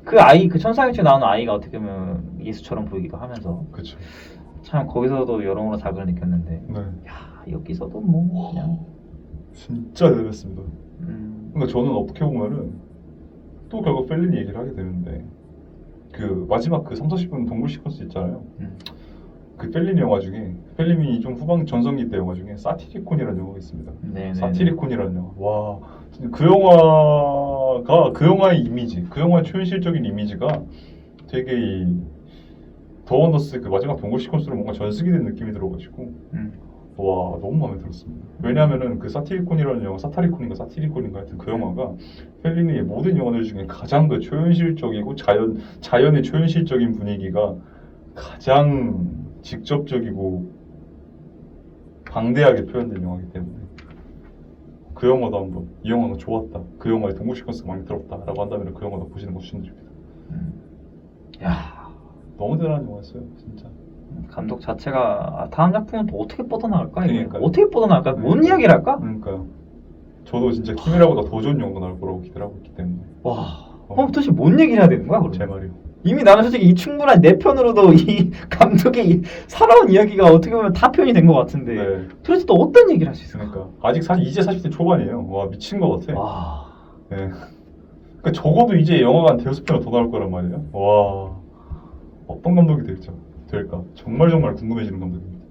그 아이 그 천상육체 나오는 아이가 어떻게 보면 예수처럼 보이기도 하면서.
그렇죠.
참 거기서도 여러모로 자극을 느꼈는데. 여기서도 뭐 그냥
진짜 대단했습니다. 그러니까 저는 어떻게 보면은 또 결국 펠리니 얘기를 하게 되는데 그 마지막 그 3, 40분 동굴 시퀀스 있잖아요. 그 펠리니 영화 중에 펠리니 좀 후반 전성기 때 영화 중에 사티리콘이라는 영화가 있습니다. 사티리콘이라는 영화. 와, 그 영화가 그 영화의 이미지, 그 영화의 초현실적인 이미지가 되게 더 원더스 그 마지막 동굴 시퀀스로 뭔가 전승이 된 느낌이 들어가지고 와 너무 마음에 들었습니다. 왜냐하면은 그 사티리콘이라는 영화, 사티리콘인가 하여튼 그 영화가 펠리니의 모든 영화들 중에 가장 그 초현실적이고 자연의 초현실적인 분위기가 가장 직접적이고 방대하게 표현된 영화이기 때문에 그 영화도 한번 이 영화가 좋았다, 그 영화의 동굴 시퀀스가 마음에 들었다라고 한다면 그 영화도 보시는 거 추천드립니다.
야,
너무 대단한 영화였어요 진짜.
감독 자체가 다음 작품은 또 어떻게 뻗어나갈까? 이게?
그러니까요.
어떻게 뻗어나갈까? 뭔
그러니까요.
이야기를 할까?
그러니까요. 저도 진짜 키미라보다 더 좋은 영화가 나올 거라고 기대를 하고 있기 때문에.
와, 그럼 도대체 뭔 얘기를 해야 되는 거야? 그럼?
제 말이요.
이미 나는 솔직히 이 충분한 내 편으로도 이 감독의 이 살아온 이야기가 어떻게 보면 다 표현이 된 것 같은데
네.
도대체 또 어떤 얘기를 할 수 있을까?
그러니까 아직 사실 이제 40대 초반이에요. 와 미친 것 같아.
와,
네. 그러니까 적어도 이제 영화가 한 대여섯 편은 더 나올 거란 말이에요. 와 어떤 감독이 될까? 정말 궁금해지는 감독입니다.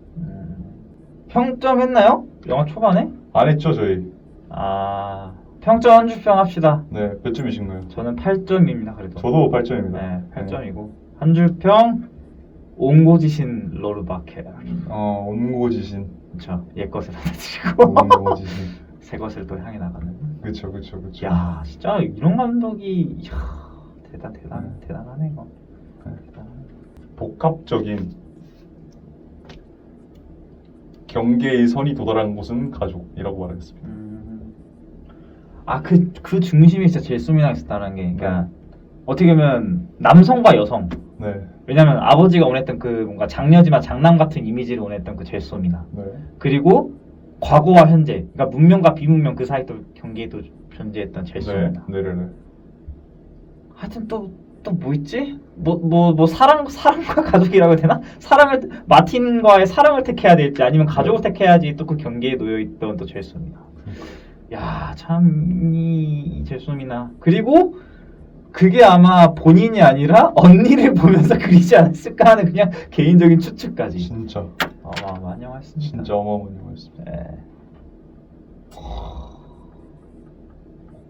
평점 했나요? 영화 초반에?
안 했죠 저희?
아, 평점 한 줄평 합시다.
네, 몇 점이신가요?
저는 8점입니다. 그래도.
저도 8점입니다.
네, 8점이고 한 줄평 옹고지신 로르바케.
온고지신.
그렇죠. 옛 것을 받아들이고
온고지신.
새 것을 또 향해 나가는.
그쵸.
야, 진짜 이런 감독이 대단하네 이거. 대단하네.
복합적인 경계의 선이 도달한 곳은 가족이라고 말하겠습니다.
아, 그 중심이 진짜 제일 소민하게 있었다는 게, 그러니까 어떻게 보면 남성과 여성.
네.
왜냐면 아버지가 원했던 그 뭔가 장녀지만 장남 같은 이미지를 원했던 그 젤소미나.
네.
그리고 과거와 현재, 그러니까 문명과 비문명 그 사이 또 경계에도 존재했던 젤소미나.
네네네.
하여튼 또 뭐 있지? 사랑과 가족이라고 해야 되나? 마틴과의 사랑을 택해야 될지 아니면 가족을 택해야지 또 그 경계에 놓여있던 또 젤소미나. 야, 참 이 젤소미나. 그리고 그게 아마 본인이 아니라 언니를 보면서 그리지 않았을까 하는 그냥 개인적인 추측까지.
진짜
어마어마한 영화였습니다.
진짜 어마어마한 영화였습니다.
네.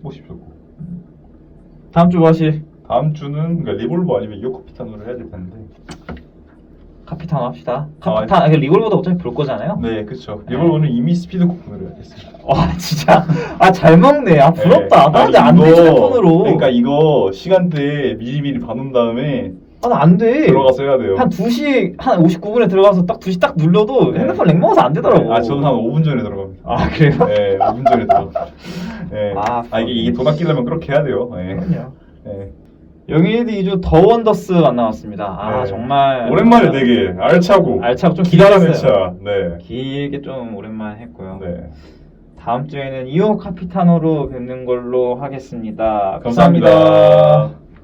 보십시오.
다음 주 뭐 하실?
다음 주는 그러니까 리볼버 아니면 이어 카피탄으로 해야 될 텐데.
카피탄 합시다. 카피탄, 리볼버도 어차피 볼 거잖아요.
네, 그렇죠. 리볼버는 이미 스피드 쿠폰으로 해야겠어요.
와, 진짜. 아, 잘 먹네. 아, 부럽다.
네.
나 근데 안 돼, 휴대폰으로.
그러니까 이거 시간대에 미리미리 봐놓은 다음에
아, 나 안 돼.
들어가서 해야 돼요.
한 2시, 한 59분에 들어가서 딱 2시 딱 눌러도
네.
핸드폰 렉 먹어서 안 되더라고.
아, 저는 한 5분 전에 들어갑니다.
아, 그래요?
네, 5분 전에 들어갑니다. 네. 이게 돈 아끼려면 그렇게 해야 돼요. 네.
그럼요.
네.
영예드 2주 더 원더스 안 나왔습니다. 아,
네.
정말.
오랜만에 되게 알차고
좀
기다란
길었어요.
회차. 네.
길게 좀 오랜만에 했고요.
네.
다음 주에는 이오 카피타노로 뵙는 걸로 하겠습니다.
감사합니다.